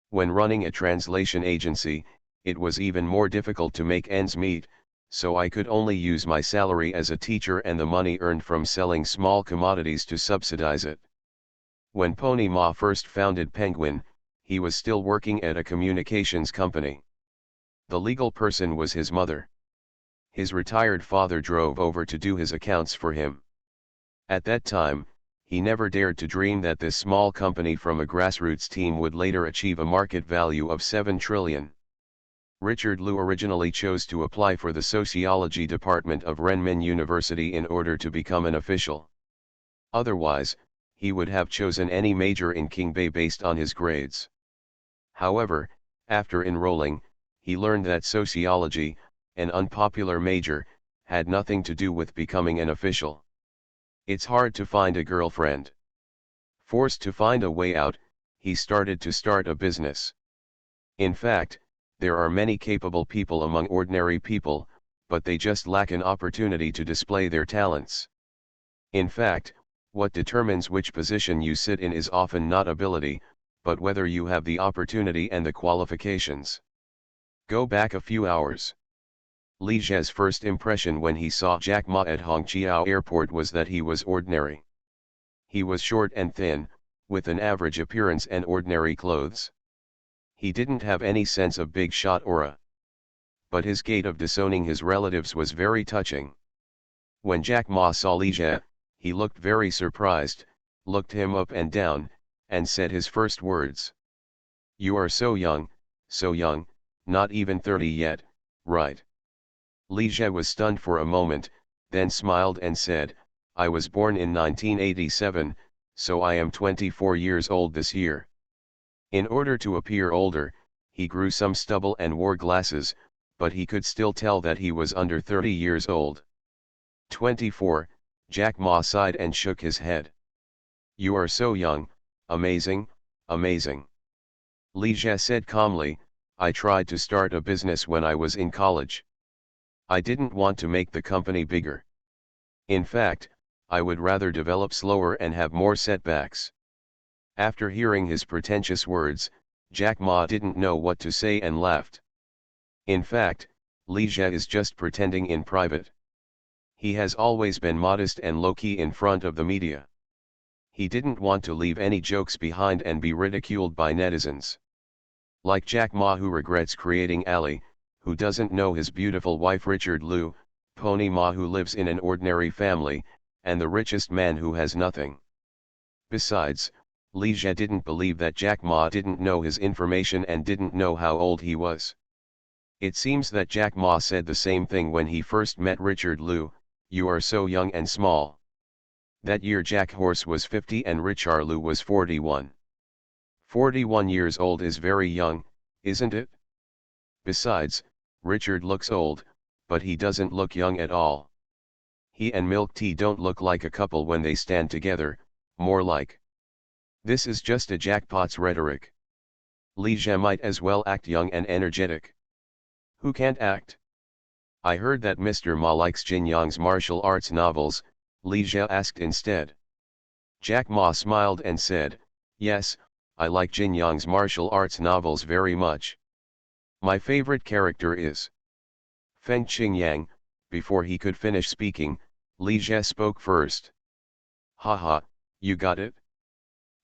When running a translation agency, it was even more difficult to make ends meet, so I could only use my salary as a teacher and the money earned from selling small commodities to subsidize it. When Pony Ma first founded Penguin, he was still working at a communications company. The legal person was his mother. His retired father drove over to do his accounts for him. At that time, he never dared to dream that this small company from a grassroots team would later achieve a market value of 7 trillion. Richard Liu originally chose to apply for the sociology department of Renmin University in order to become an official. Otherwise, he would have chosen any major in Qingbei based on his grades. However, after enrolling, he learned that sociology, an unpopular major, had nothing to do with becoming an official. It's hard to find a girlfriend. Forced to find a way out, he started to start a business. In fact, there are many capable people among ordinary people, but they just lack an opportunity to display their talents. In fact, what determines which position you sit in is often not ability, but whether you have the opportunity and the qualifications. Go back a few hours. Li Zhe's first impression when he saw Jack Ma at Hongqiao Airport was that he was ordinary. He was short and thin, with an average appearance and ordinary clothes. He didn't have any sense of big shot aura. But his gait of disowning his relatives was very touching. When Jack Ma saw Li Zhe, he looked very surprised, looked him up and down, and said his first words. "You are so young, not even 30 yet, right?" Li Zhe was stunned for a moment, then smiled and said, "I was born in 1987, so I am 24 years old this year." In order to appear older, he grew some stubble and wore glasses, but he could still tell that he was under 30 years old. 24, Jack Ma sighed and shook his head. "You are so young, amazing, amazing." Li Zhe said calmly, "I tried to start a business when I was in college. I didn't want to make the company bigger. In fact, I would rather develop slower and have more setbacks." After hearing his pretentious words, Jack Ma didn't know what to say and laughed. In fact, Li Zhe is just pretending in private. He has always been modest and low-key in front of the media. He didn't want to leave any jokes behind and be ridiculed by netizens. Like Jack Ma, who regrets creating Ali, who doesn't know his beautiful wife Richard Liu, Pony Ma, who lives in an ordinary family, and the richest man who has nothing. Besides, Li Zhe didn't believe that Jack Ma didn't know his information and didn't know how old he was. It seems that Jack Ma said the same thing when he first met Richard Liu, "You are so young and small." That year Jack Horse was 50 and Richard Liu was 41. 41 years old is very young, isn't it? Besides, Richard looks old, but he doesn't look young at all. He and Milk Tea don't look like a couple when they stand together, more like. This is just a jackpot's rhetoric. Li Zhe might as well act young and energetic. Who can't act? "I heard that Mr. Ma likes Jin Yang's martial arts novels," Li Zhe asked instead. Jack Ma smiled and said, "Yes, I like Jin Yang's martial arts novels very much. My favorite character is Feng Qingyang." Before he could finish speaking, Li Zhe spoke first. "Haha, you got it?"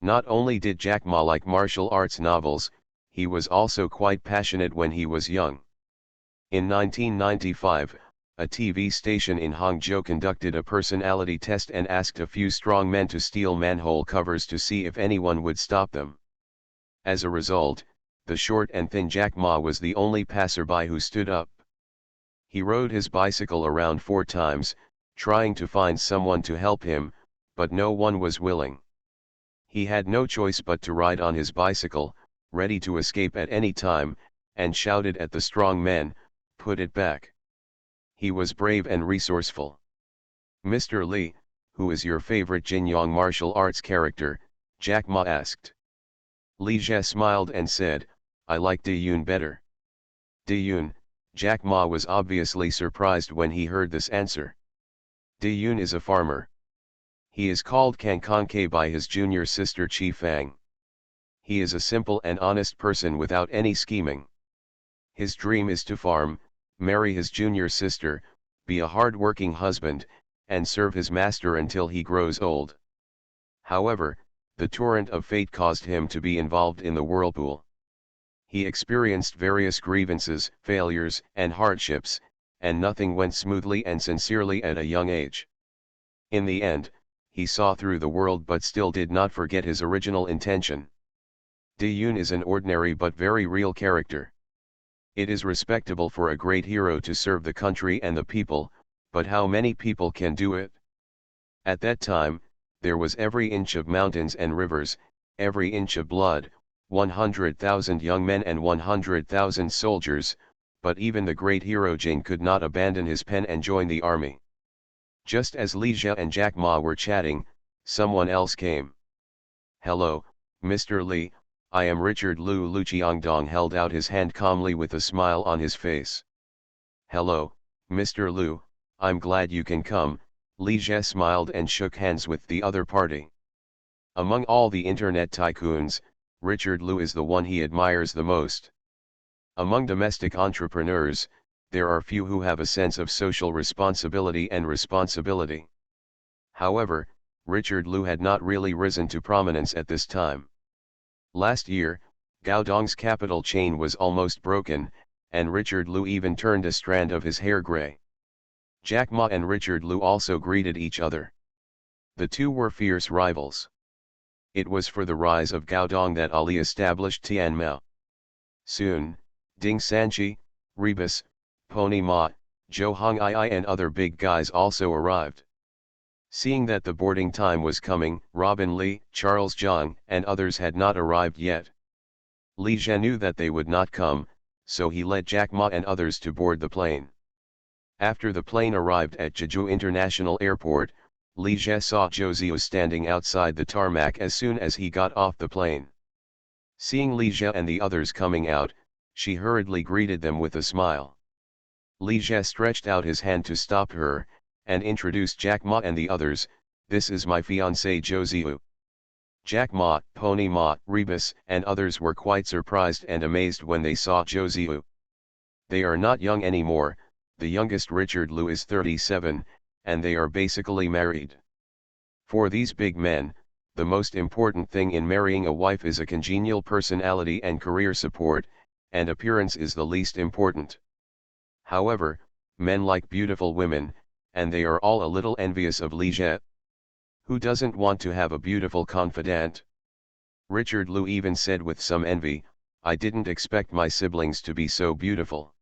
Not only did Jack Ma like martial arts novels, he was also quite passionate when he was young. In 1995, a TV station in Hangzhou conducted a personality test and asked a few strong men to steal manhole covers to see if anyone would stop them. As a result, the short and thin Jack Ma was the only passerby who stood up. He rode his bicycle around 4 times, trying to find someone to help him, but no one was willing. He had no choice but to ride on his bicycle, ready to escape at any time, and shouted at the strong men, "Put it back." He was brave and resourceful. "Mr. Li, who is your favorite Jin Yang martial arts character?" Jack Ma asked. Li Zhe smiled and said, "I like De Yun better." De Yun, Jack Ma was obviously surprised when he heard this answer. De Yun is a farmer. He is called Kang Kangke by his junior sister Chi Fang. He is a simple and honest person without any scheming. His dream is to farm, marry his junior sister, be a hard-working husband, and serve his master until he grows old. However, the torrent of fate caused him to be involved in the whirlpool. He experienced various grievances, failures, and hardships, and nothing went smoothly and sincerely at a young age. In the end, he saw through the world but still did not forget his original intention. De Yun is an ordinary but very real character. It is respectable for a great hero to serve the country and the people, but how many people can do it? At that time, there was every inch of mountains and rivers, every inch of blood, 100,000 young men and 100,000 soldiers, but even the great hero Jin could not abandon his pen and join the army. Just as Li Zhe and Jack Ma were chatting, someone else came. "Hello, Mr. Li, I am Richard Liu." Lu Qiangdong held out his hand calmly with a smile on his face. "Hello, Mr. Liu, I'm glad you can come." Li Zhe smiled and shook hands with the other party. Among all the internet tycoons, Richard Liu is the one he admires the most. Among domestic entrepreneurs, there are few who have a sense of social responsibility and responsibility. However, Richard Liu had not really risen to prominence at this time. Last year, Guangdong's capital chain was almost broken, and Richard Liu even turned a strand of his hair gray. Jack Ma and Richard Liu also greeted each other. The two were fierce rivals. It was for the rise of Guangdong that Ali established Tianmao. Soon, Ding Sanqi, Rebus, Pony Ma, Zhou Hongii and other big guys also arrived. Seeing that the boarding time was coming, Robin Li, Charles Zhang, and others had not arrived yet. Li Zhe knew that they would not come, so he led Jack Ma and others to board the plane. After the plane arrived at Jeju International Airport, Li Zhe saw Zhou Ziyu standing outside the tarmac as soon as he got off the plane. Seeing Li Zhe and the others coming out, she hurriedly greeted them with a smile. Li Zhe stretched out his hand to stop her, and introduced Jack Ma and the others. "This is my fiancée Zhou Ziyu." Jack Ma, Pony Ma, Rebus, and others were quite surprised and amazed when they saw Zhou Ziyu. They are not young anymore, the youngest Richard Liu is 37, and they are basically married. For these big men, the most important thing in marrying a wife is a congenial personality and career support, and appearance is the least important. However, men like beautiful women, and they are all a little envious of Li Zhe. Who doesn't want to have a beautiful confidant? Richard Liu even said with some envy, "I didn't expect my siblings to be so beautiful."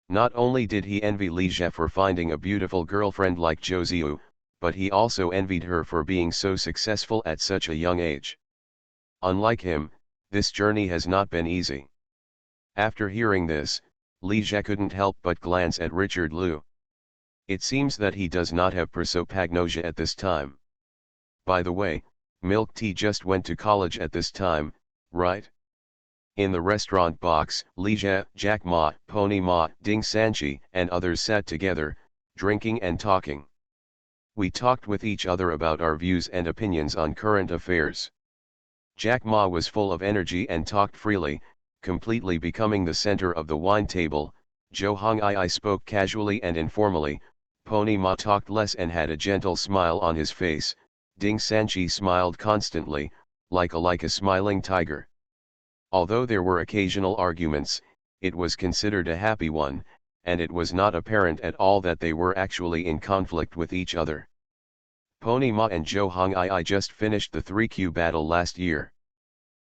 Not only did he envy Li Zhe for finding a beautiful girlfriend like Zhou Ziyu, but he also envied her for being so successful at such a young age. Unlike him, this journey has not been easy. After hearing this, Li Zhe couldn't help but glance at Richard Liu. It seems that he does not have prosopagnosia at this time. By the way, Milk Tea just went to college at this time, right? In the restaurant box, Li Zhe, Jack Ma, Pony Ma, Ding Sanqi, and others sat together, drinking and talking. We talked with each other about our views and opinions on current affairs. Jack Ma was full of energy and talked freely, completely becoming the center of the wine table. Zhou Hongii spoke casually and informally, Pony Ma talked less and had a gentle smile on his face. Ding Sanqi smiled constantly, like a smiling tiger. Although there were occasional arguments, it was considered a happy one, and it was not apparent at all that they were actually in conflict with each other. Pony Ma and Zhou Hongii just finished the 3Q battle last year.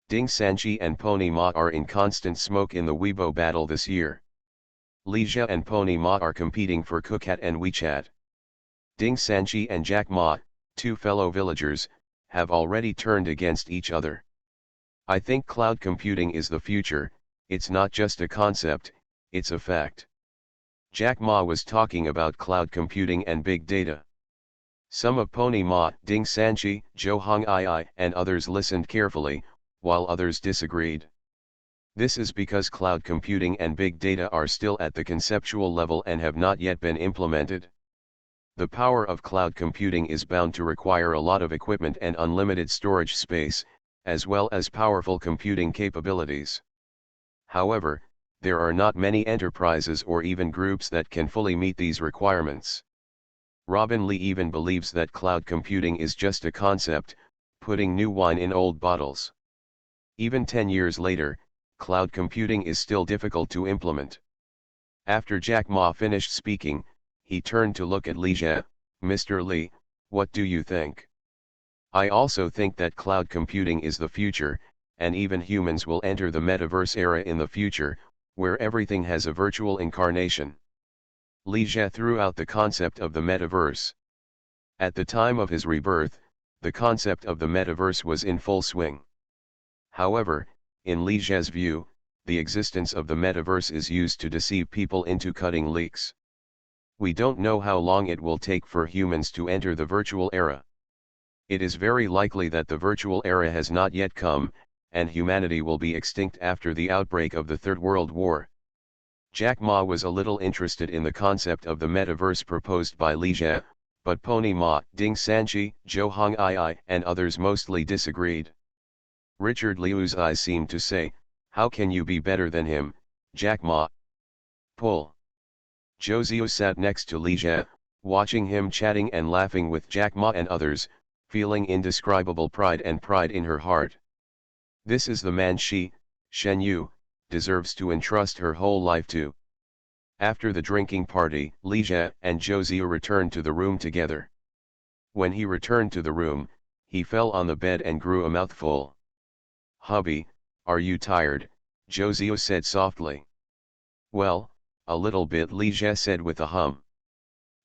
Ding Sanqi and Pony Ma are in constant smoke in the Weibo battle this year. Li Zhe and Pony Ma are competing for Kukat and WeChat. Ding Sanqi and Jack Ma, two fellow villagers, have already turned against each other. I think cloud computing is the future. It's not just a concept, it's a fact. Jack Ma was talking about cloud computing and big data. Some of Pony Ma, Ding Sanqi, Zhou Hongii, and others listened carefully, while others disagreed. This is because cloud computing and big data are still at the conceptual level and have not yet been implemented. The power of cloud computing is bound to require a lot of equipment and unlimited storage space, as well as powerful computing capabilities. However, there are not many enterprises or even groups that can fully meet these requirements. Robin Li even believes that cloud computing is just a concept, putting new wine in old bottles. Even 10 years later, cloud computing is still difficult to implement. After Jack Ma finished speaking, he turned to look at Li Zhe. "Mr. Li, what do you think?" "I also think that cloud computing is the future, and even humans will enter the metaverse era in the future, where everything has a virtual incarnation." Li Zhe threw out the concept of the metaverse. At the time of his rebirth, the concept of the metaverse was in full swing. However, in Li Zhe's view, the existence of the metaverse is used to deceive people into cutting leaks. We don't know how long it will take for humans to enter the virtual era. It is very likely that the virtual era has not yet come, and humanity will be extinct after the outbreak of the Third World War. Jack Ma was a little interested in the concept of the metaverse proposed by Li Zhe, but Pony Ma, Ding Sanqi, Zhou Hongii, and others mostly disagreed. Richard Liu's eyes seemed to say, "How can you be better than him, Jack Ma? Pull." Josio sat next to Li Jie, watching him chatting and laughing with Jack Ma and others, feeling indescribable pride in her heart. This is the man she, Shen Yu, deserves to entrust her whole life to. After the drinking party, Li Jie and Josio returned to the room together. When he returned to the room, he fell on the bed and grew a mouthful. "Hubby, are you tired?" Josio said softly. "Well, a little bit," Li Jie said with a hum.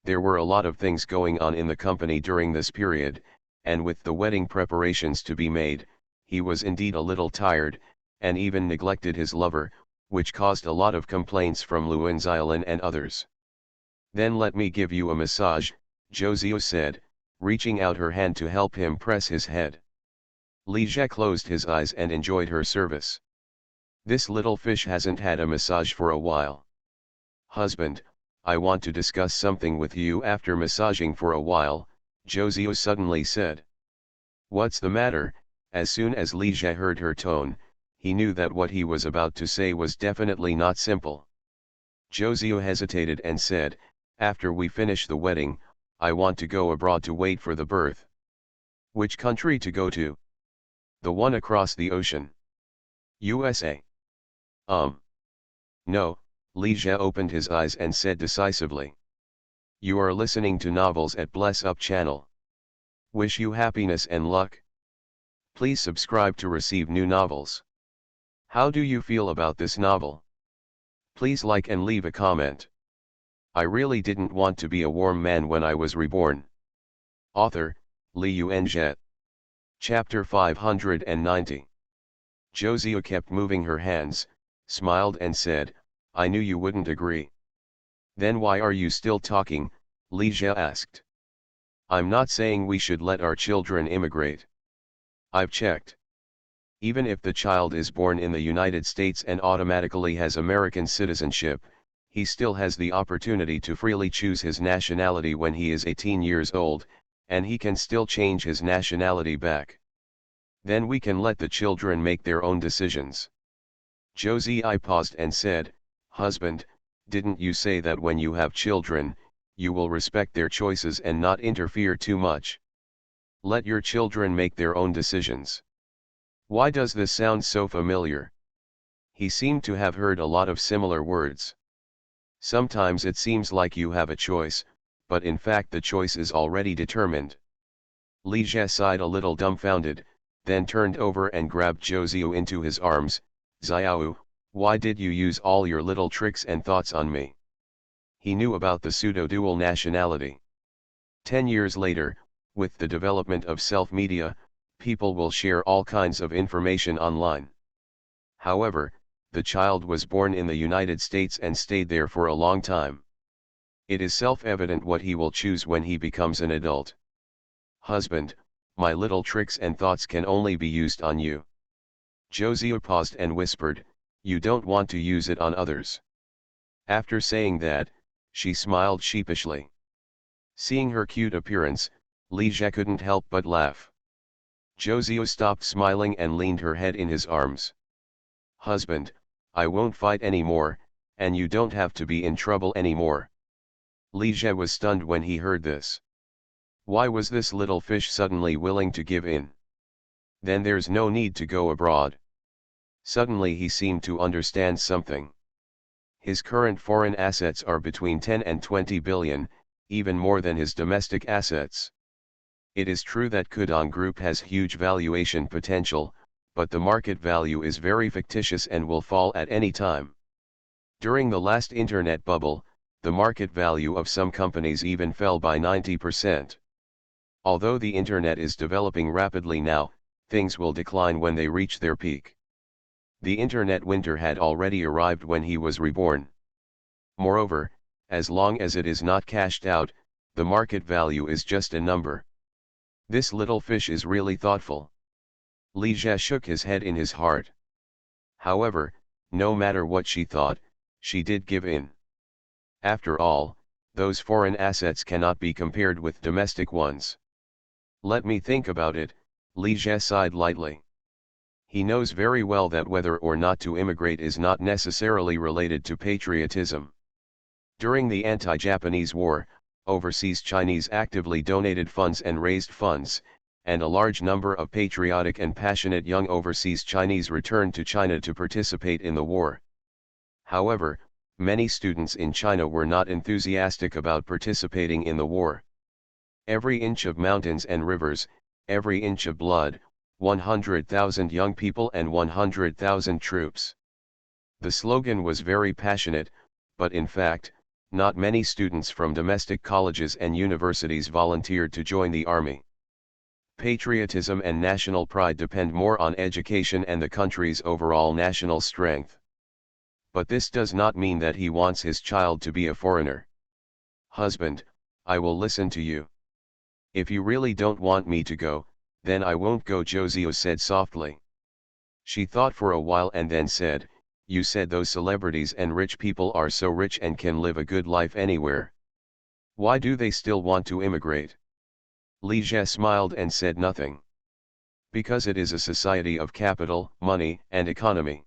There were a lot of things going on in the company during this period, and with the wedding preparations to be made, he was indeed a little tired, and even neglected his lover, which caused a lot of complaints from Luan Xiaolin and others. "Then let me give you a massage," Josio said, reaching out her hand to help him press his head. Li Jie closed his eyes and enjoyed her service. This little fish hasn't had a massage for a while. "Husband, I want to discuss something with you." After massaging for a while, Josio suddenly said. "What's the matter?" As soon as Li Jie heard her tone, he knew that what he was about to say was definitely not simple. Josio hesitated and said, "After we finish the wedding, I want to go abroad to wait for the birth." "Which country to go to?" "The one across the ocean." "USA?" "No." Li Jie opened his eyes and said decisively. "You are listening to novels at Bless Up channel. Wish you happiness and luck. Please subscribe to receive new novels. How do you feel about this novel? Please like and leave a comment. I really didn't want to be a warm man when I was reborn." Author, Li Yuanjie. Chapter 590. Josio kept moving her hands, smiled and said, "I knew you wouldn't agree." "Then why are you still talking?" Li Jie asked. "I'm not saying we should let our children immigrate. I've checked. Even if the child is born in the United States and automatically has American citizenship, he still has the opportunity to freely choose his nationality when he is 18 years old, and he can still change his nationality back. Then we can let the children make their own decisions." Josie paused and said, "Husband, didn't you say that when you have children, you will respect their choices and not interfere too much? Let your children make their own decisions." Why does this sound so familiar? He seemed to have heard a lot of similar words. Sometimes it seems like you have a choice, but in fact the choice is already determined. Li Jie sighed a little dumbfounded, then turned over and grabbed Josio into his arms. "Xiao, why did you use all your little tricks and thoughts on me?" He knew about the pseudo-dual nationality. 10 years later, with the development of self-media, people will share all kinds of information online. However, the child was born in the United States and stayed there for a long time. It is self-evident what he will choose when he becomes an adult. "Husband, my little tricks and thoughts can only be used on you." Josio paused and whispered, "You don't want to use it on others?" After saying that, she smiled sheepishly. Seeing her cute appearance, Li Jie couldn't help but laugh. Josio stopped smiling and leaned her head in his arms. "Husband, I won't fight anymore, and you don't have to be in trouble anymore." Li Jie was stunned when he heard this. Why was this little fish suddenly willing to give in? "Then there's no need to go abroad." Suddenly he seemed to understand something. His current foreign assets are between 10 and 20 billion, even more than his domestic assets. It is true that Kudong Group has huge valuation potential, but the market value is very fictitious and will fall at any time. During the last internet bubble, the market value of some companies even fell by 90%. Although the internet is developing rapidly now, things will decline when they reach their peak. The internet winter had already arrived when he was reborn. Moreover, as long as it is not cashed out, the market value is just a number. This little fish is really thoughtful. Li Jie shook his head in his heart. However, no matter what she thought, she did give in. After all, those foreign assets cannot be compared with domestic ones. "Let me think about it," Li Jie sighed lightly. He knows very well that whether or not to immigrate is not necessarily related to patriotism. During the anti-Japanese war, overseas Chinese actively donated funds and raised funds, and a large number of patriotic and passionate young overseas Chinese returned to China to participate in the war. However, many students in China were not enthusiastic about participating in the war. Every inch of mountains and rivers, every inch of blood, 100,000 young people and 100,000 troops. The slogan was very passionate, but in fact, not many students from domestic colleges and universities volunteered to join the army. Patriotism and national pride depend more on education and the country's overall national strength. But this does not mean that he wants his child to be a foreigner. Husband, I will listen to you. If you really don't want me to go, then I won't go, Josio said softly. She thought for a while and then said, you said those celebrities and rich people are so rich and can live a good life anywhere. Why do they still want to immigrate? Li Jie smiled and said nothing. Because it is a society of capital, money, and economy.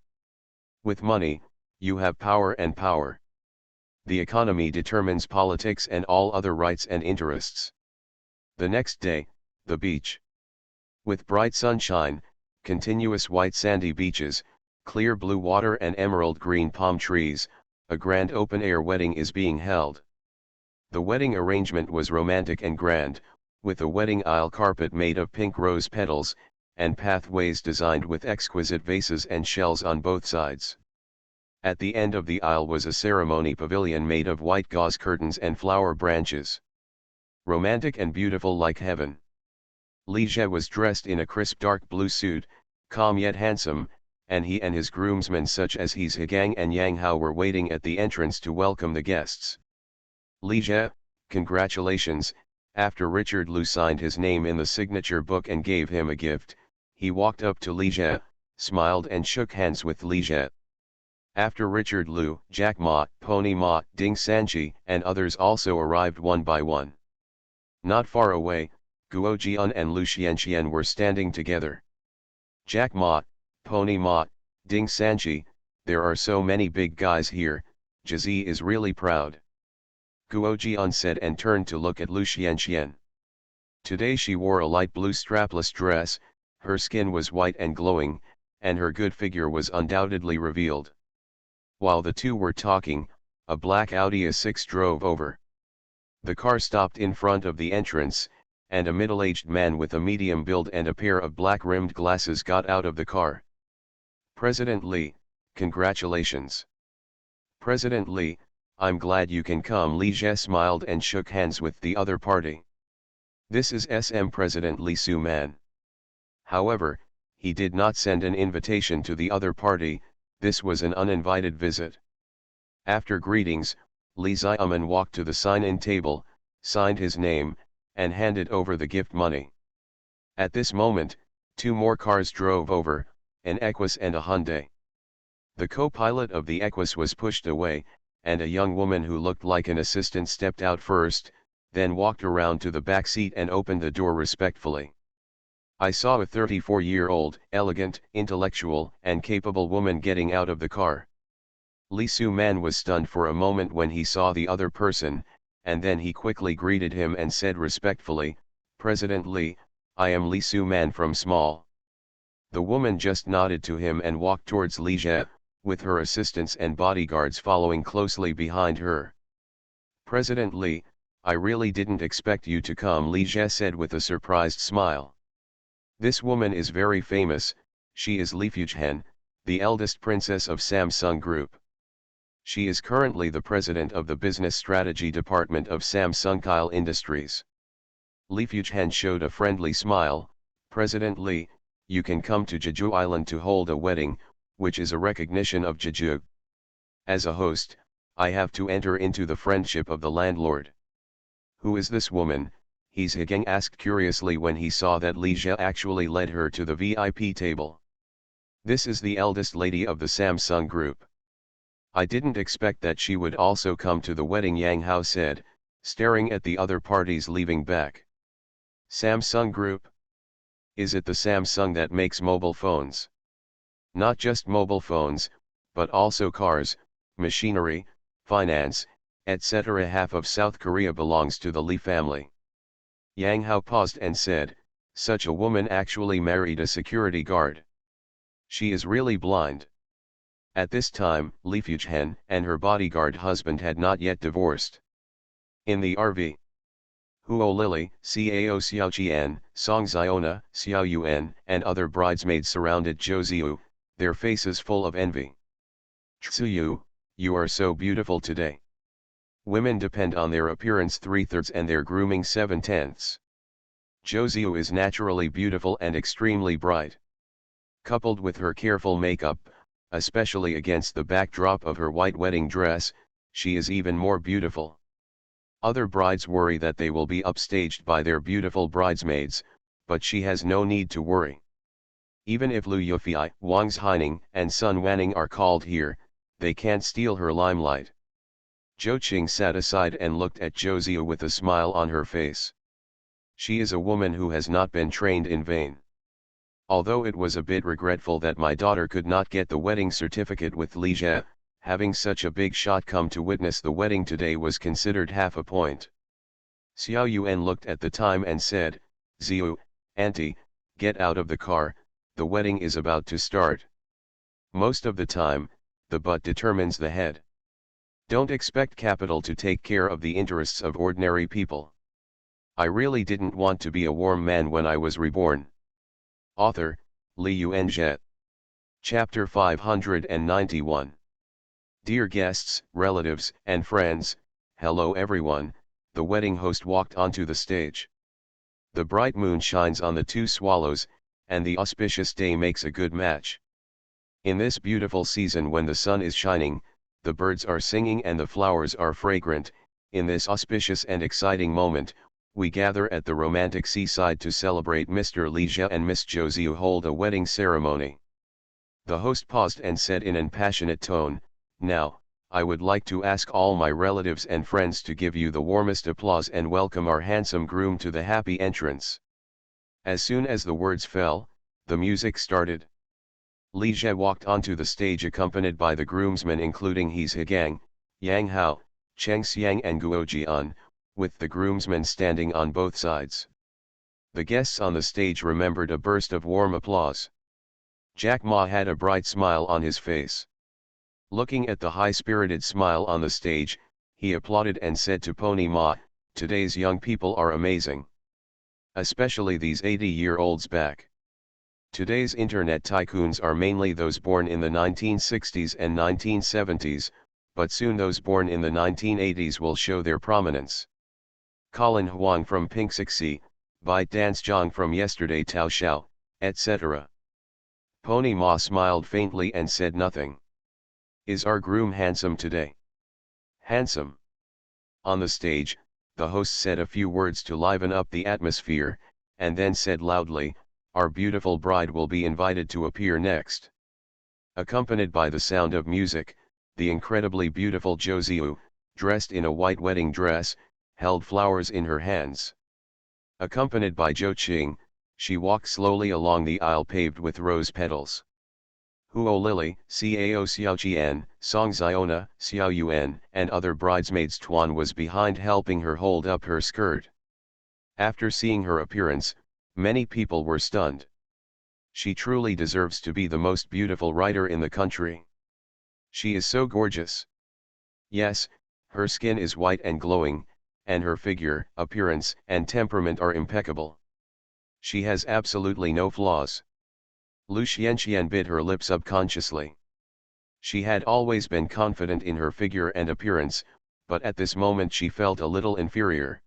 With money, you have power and power. The economy determines politics and all other rights and interests. The next day, the beach. With bright sunshine, continuous white sandy beaches, clear blue water and emerald green palm trees, a grand open-air wedding is being held. The wedding arrangement was romantic and grand, with a wedding aisle carpet made of pink rose petals, and pathways designed with exquisite vases and shells on both sides. At the end of the aisle was a ceremony pavilion made of white gauze curtains and flower branches. Romantic and beautiful like heaven. Li Jie was dressed in a crisp dark blue suit, calm yet handsome, and he and his groomsmen such as He's Higang and Yang Hao were waiting at the entrance to welcome the guests. Li Jie, congratulations. After Richard Liu signed his name in the signature book and gave him a gift, he walked up to Li Jie, smiled and shook hands with Li Jie. After Richard Liu, Jack Ma, Pony Ma, Ding Sanji, and others also arrived one by one. Not far away, Guo Jian and Lu Xianxian were standing together. Jack Ma, Pony Ma, Ding Sanji, there are so many big guys here, Jizi is really proud. Guo Jian said and turned to look at Lu Xianxian. Today she wore a light blue strapless dress, her skin was white and glowing, and her good figure was undoubtedly revealed. While the two were talking, a black Audi A6 drove over. The car stopped in front of the entrance, and a middle-aged man with a medium build and a pair of black-rimmed glasses got out of the car. President Li, congratulations. President Li, I'm glad you can come. Li Jie smiled and shook hands with the other party. This is SM President Li Su-man. However, he did not send an invitation to the other party, this was an uninvited visit. After greetings, Li Xiaoman walked to the sign-in table, signed his name, and handed over the gift money. At this moment, two more cars drove over, an Equus and a Hyundai. The co-pilot of the Equus was pushed away, and a young woman who looked like an assistant stepped out first, then walked around to the back seat and opened the door respectfully. I saw a 34-year-old, elegant, intellectual, and capable woman getting out of the car. Li Su-man was stunned for a moment when he saw the other person, and then he quickly greeted him and said respectfully, President Li, I am Li Su-man from Small. The woman just nodded to him and walked towards Li Jie, with her assistants and bodyguards following closely behind her. President Li, I really didn't expect you to come, Li Jie said with a surprised smile. This woman is very famous, she is Li Fujian, the eldest princess of Samsung Group. She is currently the president of the business strategy department of Samsung Kyle Industries. Li Fujian showed a friendly smile, President Li, you can come to Jeju Island to hold a wedding, which is a recognition of Jeju. As a host, I have to enter into the friendship of the landlord. Who is this woman? He's Higang asked curiously when he saw that Li Jie actually led her to the VIP table. This is the eldest lady of the Samsung Group. I didn't expect that she would also come to the wedding, Yang Hao said, staring at the other parties leaving back. Samsung Group? Is it the Samsung that makes mobile phones? Not just mobile phones, but also cars, machinery, finance, etc. Half of South Korea belongs to the Lee family. Yang Hao paused and said, such a woman actually married a security guard. She is really blind. At this time, Lee Fujian and her bodyguard husband had not yet divorced. In the RV, Huo Lily, Cao Xiaoqian, Song Ziona, Xiao Yuan, and other bridesmaids surrounded Zhou Ziyu, their faces full of envy. Ziyu, you are so beautiful today. Women depend on their appearance 3/3 and their grooming 7/10. Zhou Ziyu is naturally beautiful and extremely bright. Coupled with her careful makeup, especially against the backdrop of her white wedding dress, she is even more beautiful. Other brides worry that they will be upstaged by their beautiful bridesmaids, but she has no need to worry. Even if Liu Yufei, Wang Zhaining, and Sun Wanning are called here, they can't steal her limelight. Zhou Qing sat aside and looked at Zhou Ziyu with a smile on her face. She is a woman who has not been trained in vain. Although it was a bit regretful that my daughter could not get the wedding certificate with Li Jie, having such a big shot come to witness the wedding today was considered half a point. Xiao Yuan looked at the time and said, Ziyu, auntie, get out of the car, the wedding is about to start. Most of the time, the butt determines the head. Don't expect capital to take care of the interests of ordinary people. I really didn't want to be a warm man when I was reborn. Author, Li Yuanzhe. Chapter 591. Dear guests, relatives, and friends, hello everyone, the wedding host walked onto the stage. The bright moon shines on the two swallows, and the auspicious day makes a good match. In this beautiful season when the sun is shining, the birds are singing and the flowers are fragrant, in this auspicious and exciting moment, we gather at the romantic seaside to celebrate Mr. Li Jie and Miss Zhou Ziyu hold a wedding ceremony. The host paused and said in an passionate tone, now, I would like to ask all my relatives and friends to give you the warmest applause and welcome our handsome groom to the happy entrance. As soon as the words fell, the music started. Li Jie walked onto the stage accompanied by the groomsmen including He's Higang, Yang Hao, Cheng Xiang and Guo Jian, with the groomsmen standing on both sides. The guests on the stage remembered a burst of warm applause. Jack Ma had a bright smile on his face. Looking at the high-spirited smile on the stage, he applauded and said to Pony Ma, today's young people are amazing. Especially these 80-year-olds back. Today's internet tycoons are mainly those born in the 1960s and 1970s, but soon those born in the 1980s will show their prominence. Colin Huang from Pink Sixi, Bai Dance Zhang from Yesterday Tao Xiao, etc. Pony Ma smiled faintly and said nothing. Is our groom handsome today? Handsome. On the stage, the host said a few words to liven up the atmosphere, and then said loudly, our beautiful bride will be invited to appear next. Accompanied by the sound of music, the incredibly beautiful Zhou Ziyu, dressed in a white wedding dress, held flowers in her hands. Accompanied by Zhou Qing, she walked slowly along the aisle paved with rose petals. Huo Lily, Cao Xiaoqian, Song Ziona, Xiao Yuan, and other bridesmaids Tuan was behind helping her hold up her skirt. After seeing her appearance, many people were stunned. She truly deserves to be the most beautiful writer in the country. She is so gorgeous. Yes, her skin is white and glowing, and her figure, appearance, and temperament are impeccable. She has absolutely no flaws. Lu Xianxian bit her lip subconsciously. She had always been confident in her figure and appearance, but at this moment she felt a little inferior.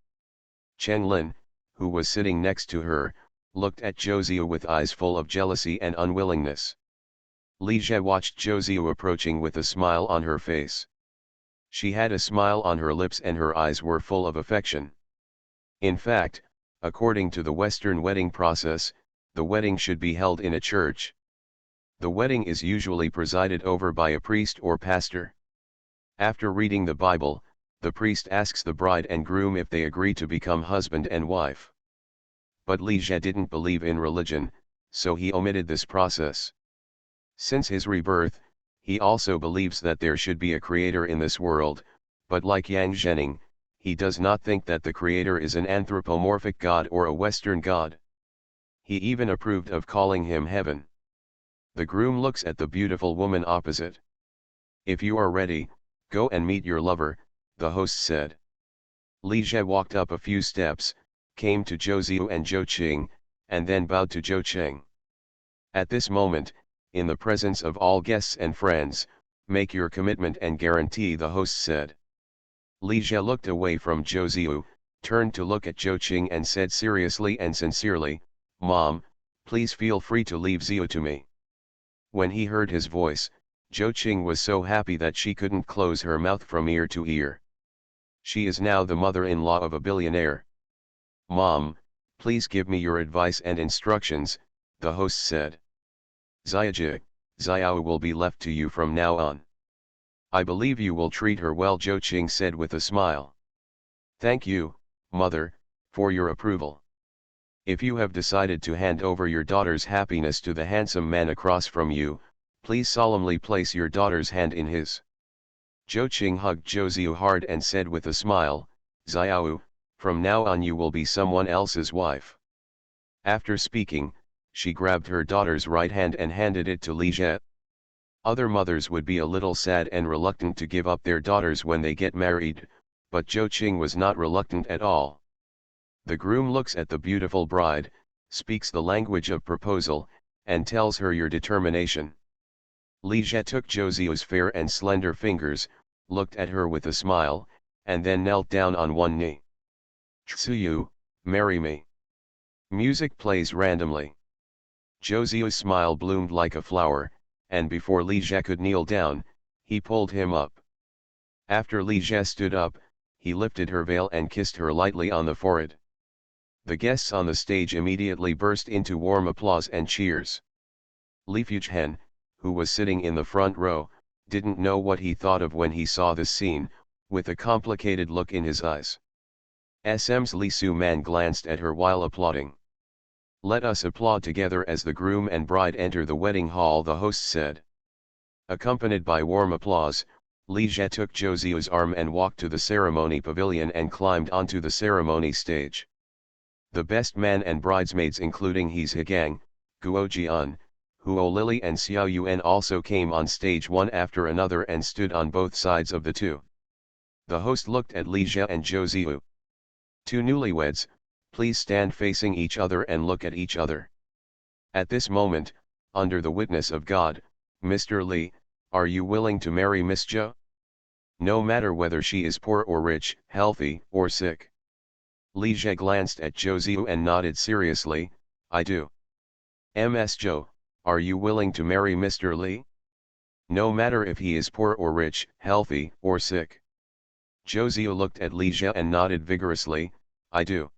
Chen Lin, who was sitting next to her, looked at Zhou Ziyu with eyes full of jealousy and unwillingness. Li Jie watched Zhou Ziyu approaching with a smile on her face. She had a smile on her lips and her eyes were full of affection. In fact, according to the Western wedding process, the wedding should be held in a church. The wedding is usually presided over by a priest or pastor. After reading the Bible, the priest asks the bride and groom if they agree to become husband and wife. But Li Jie didn't believe in religion, so he omitted this process. Since his rebirth, he also believes that there should be a creator in this world, but like Yang Zhening, he does not think that the creator is an anthropomorphic god or a Western god. He even approved of calling him heaven. The groom looks at the beautiful woman opposite. "If you are ready, go and meet your lover," the host said. Li Jie walked up a few steps, came to Zhou Ziyu and Zhou Qing, and then bowed to Zhou Cheng. At this moment, in the presence of all guests and friends, "Make your commitment and guarantee," the host said. Li Jie looked away from Zhou Ziyu, turned to look at Zhou Qing and said seriously and sincerely, "Mom, please feel free to leave Ziyu to me." When he heard his voice, Zhou Qing was so happy that she couldn't close her mouth from ear to ear. She is now the mother-in-law of a billionaire. "Mom, please give me your advice and instructions," the host said. "Ziyaji, Xiao will be left to you from now on. I believe you will treat her well," Zhou Qing said with a smile. "Thank you, mother, for your approval. If you have decided to hand over your daughter's happiness to the handsome man across from you, please solemnly place your daughter's hand in his." Zhou Qing hugged Zhou Ziyu hard and said with a smile, "Xiao, from now on you will be someone else's wife." After speaking, she grabbed her daughter's right hand and handed it to Li Jie. Other mothers would be a little sad and reluctant to give up their daughters when they get married, but Zhou Qing was not reluctant at all. The groom looks at the beautiful bride, speaks the language of proposal, and tells her your determination. Li Jie took Zhou Ziyu's fair and slender fingers, looked at her with a smile, and then knelt down on one knee. "Ziyu, marry me." Music plays randomly. Zhou Ziyu's smile bloomed like a flower, and before Li Jie could kneel down, he pulled him up. After Li Jie stood up, he lifted her veil and kissed her lightly on the forehead. The guests on the stage immediately burst into warm applause and cheers. Li Fujian, who was sitting in the front row, didn't know what he thought of when he saw this scene, with a complicated look in his eyes. SM's Li Su-man glanced at her while applauding. "Let us applaud together as the groom and bride enter the wedding hall," the host said. Accompanied by warm applause, Li Jie took Zhou Ziyu's arm and walked to the ceremony pavilion and climbed onto the ceremony stage. The best man and bridesmaids including He Zhigang, Guo Jian, Huo Lili and Xiao Yuan also came on stage one after another and stood on both sides of the two. The host looked at Li Jie and Zhou Ziyu. "Two newlyweds, please stand facing each other and look at each other." At this moment, under the witness of God, "Mr. Li, are you willing to marry Miss Zhou? No matter whether she is poor or rich, healthy or sick." Li Jie glanced at Zhou Ziyu and nodded seriously, "I do." "Ms. Zhou, are you willing to marry Mr. Li? No matter if he is poor or rich, healthy or sick." Zhou Ziyu looked at Li Jie and nodded vigorously, "I do."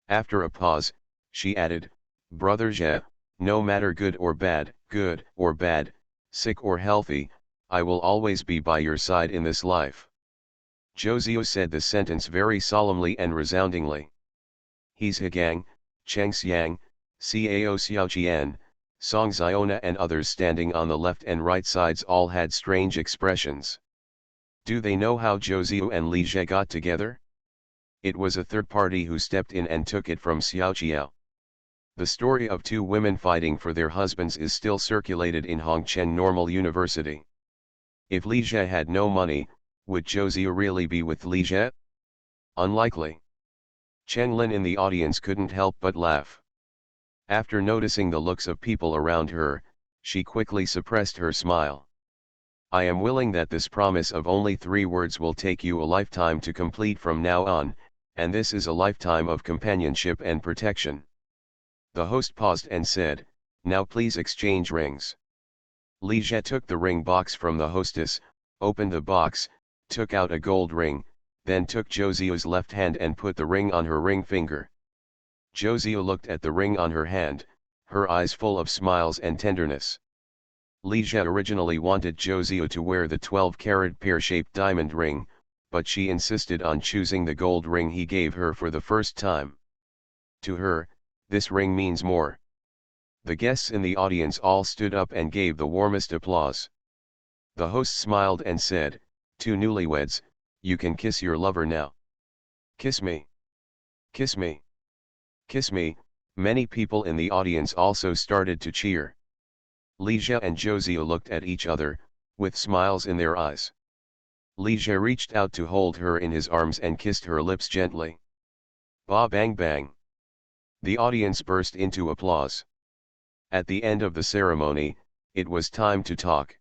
After a pause, she added, "Brother Jie, no matter good or bad, sick or healthy, I will always be by your side in this life." Zhou Ziyu said the sentence very solemnly and resoundingly. He Zhigang, Cheng Xiang, Cao Xiaoqian, Song Xiona and others standing on the left and right sides all had strange expressions. Do they know how Zhou Ziyu and Li Jie got together? It was a third party who stepped in and took it from Xiaoqiao. The story of two women fighting for their husbands is still circulated in Hongcheng Normal University. If Li Jie had no money, would Zhou Ziyu really be with Li Jie? Unlikely. Chen Lin in the audience couldn't help but laugh. After noticing the looks of people around her, she quickly suppressed her smile. "I am willing that this promise of only 3 words will take you a lifetime to complete from now on, and this is a lifetime of companionship and protection." The host paused and said, "Now please exchange rings." Li Jie took the ring box from the hostess, opened the box, took out a gold ring, then took Zhou Ziyu's left hand and put the ring on her ring finger. Zhou Ziyu looked at the ring on her hand, her eyes full of smiles and tenderness. Li Jie originally wanted Zhou Ziyu to wear the 12-carat pear-shaped diamond ring, but she insisted on choosing the gold ring he gave her for the first time. To her, this ring means more. The guests in the audience all stood up and gave the warmest applause. The host smiled and said, "Two newlyweds, you can kiss your lover now. Kiss me. Kiss me. Kiss me. Many people in the audience also started to cheer. Li Jie and Zhou Ziyu looked at each other, with smiles in their eyes. Li Jie reached out to hold her in his arms and kissed her lips gently. Ba bang bang. The audience burst into applause. At the end of the ceremony, it was time to talk.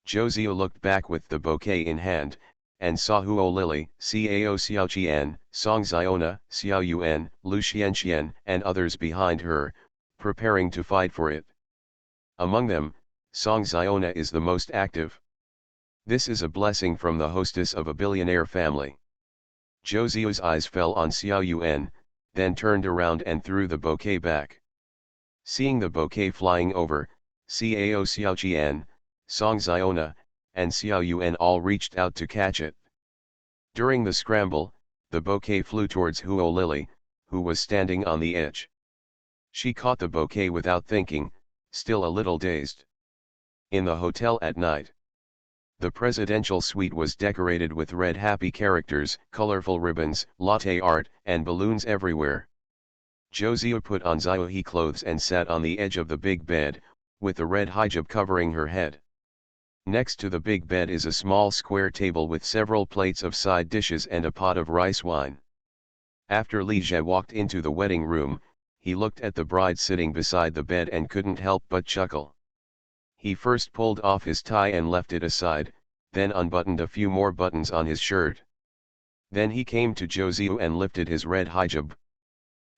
Zhou Ziyu looked back with the bouquet in hand, and saw Huo Lily, Cao Xiaoqian, Song Ziona, Xiao Yuan, Lu Xianxian, and others behind her, preparing to fight for it. Among them, Song Ziona is the most active. This is a blessing from the hostess of a billionaire family. Zhou Ziyu's eyes fell on Xiao Yuan, then turned around and threw the bouquet back. Seeing the bouquet flying over, Cao Xiaoqian, Song Ziona, and Xiao Yuan all reached out to catch it. During the scramble, the bouquet flew towards Huo Lily, who was standing on the edge. She caught the bouquet without thinking, still a little dazed. In the hotel at night, the presidential suite was decorated with red happy characters, colorful ribbons, latte art, and balloons everywhere. Zhou Ziyu put on Xiaohe clothes and sat on the edge of the big bed, with the red hijab covering her head. Next to the big bed is a small square table with several plates of side dishes and a pot of rice wine. After Li Jie walked into the wedding room, he looked at the bride sitting beside the bed and couldn't help but chuckle. He first pulled off his tie and left it aside, then unbuttoned a few more buttons on his shirt. Then he came to Zhou Ziyu and lifted his red hijab.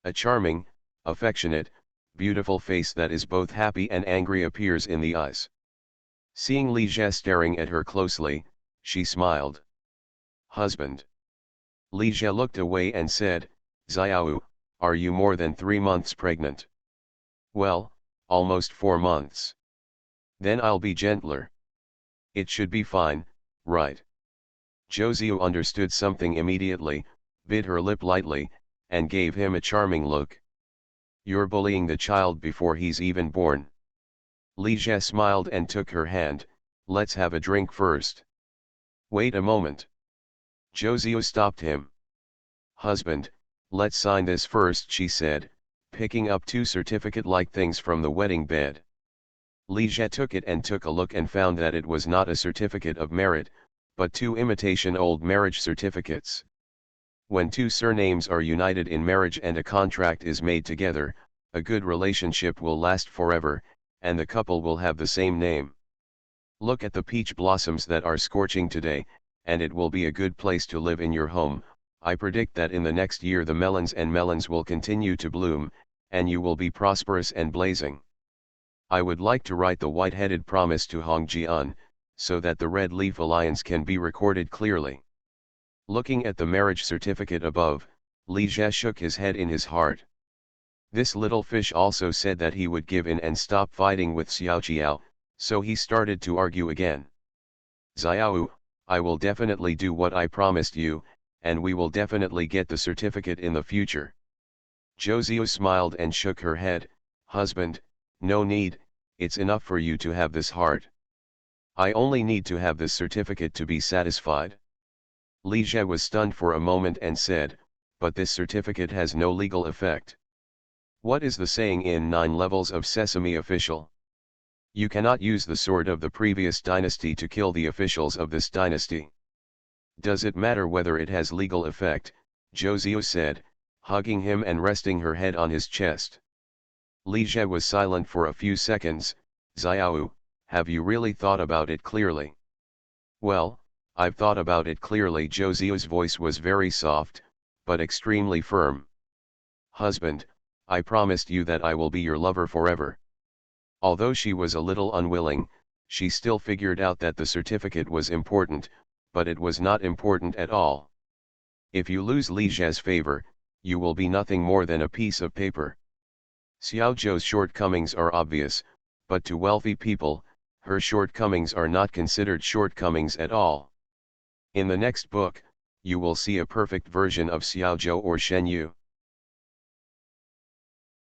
A charming, affectionate, beautiful face that is both happy and angry appears in the eyes. Seeing Li Jie staring at her closely, she smiled. Husband. Li Jie looked away and said, Xiao, are you more than 3 months pregnant? Well, almost 4 months. Then I'll be gentler. It should be fine, right? Zhou Ziyu understood something immediately, bit her lip lightly, and gave him a charming look. You're bullying the child before he's even born. Li Jie smiled and took her hand. Let's have a drink first. Wait a moment. Zhou Ziyu stopped him. Husband, let's sign this first, she said, picking up 2 certificate-like things from the wedding bed. Li Jie took it and took a look and found that it was not a certificate of merit, but 2 imitation old marriage certificates. When 2 surnames are united in marriage and a contract is made together, a good relationship will last forever, and the couple will have the same name. Look at the peach blossoms that are scorching today, and it will be a good place to live in your home. I predict that in the next year the melons will continue to bloom, and you will be prosperous and blazing. I would like to write the white-headed promise to Hong Jian, so that the Red Leaf Alliance can be recorded clearly. Looking at the marriage certificate above, Li Jie shook his head in his heart. This little fish also said that he would give in and stop fighting with Xiao Qiao, so he started to argue again. Xiao, I will definitely do what I promised you, and we will definitely get the certificate in the future. Zhou Ziyu smiled and shook her head. Husband, no need, it's enough for you to have this heart. I only need to have this certificate to be satisfied. Li Jie was stunned for a moment and said, but this certificate has no legal effect. What is the saying in 9 Levels of Sesame official? You cannot use the sword of the previous dynasty to kill the officials of this dynasty. Does it matter whether it has legal effect? Zhou Ziyu said, hugging him and resting her head on his chest. Li Jie was silent for a few seconds. Xiao, have you really thought about it clearly? Well, I've thought about it clearly. Zhou Ziyu's voice was very soft, but extremely firm. Husband, I promised you that I will be your lover forever. Although she was a little unwilling, she still figured out that the certificate was important, but it was not important at all. If you lose Li Jie's favor, you will be nothing more than a piece of paper. Xiao Zhou's shortcomings are obvious, but to wealthy people, her shortcomings are not considered shortcomings at all. In the next book, you will see a perfect version of Xiao Zhou or Shen Yu.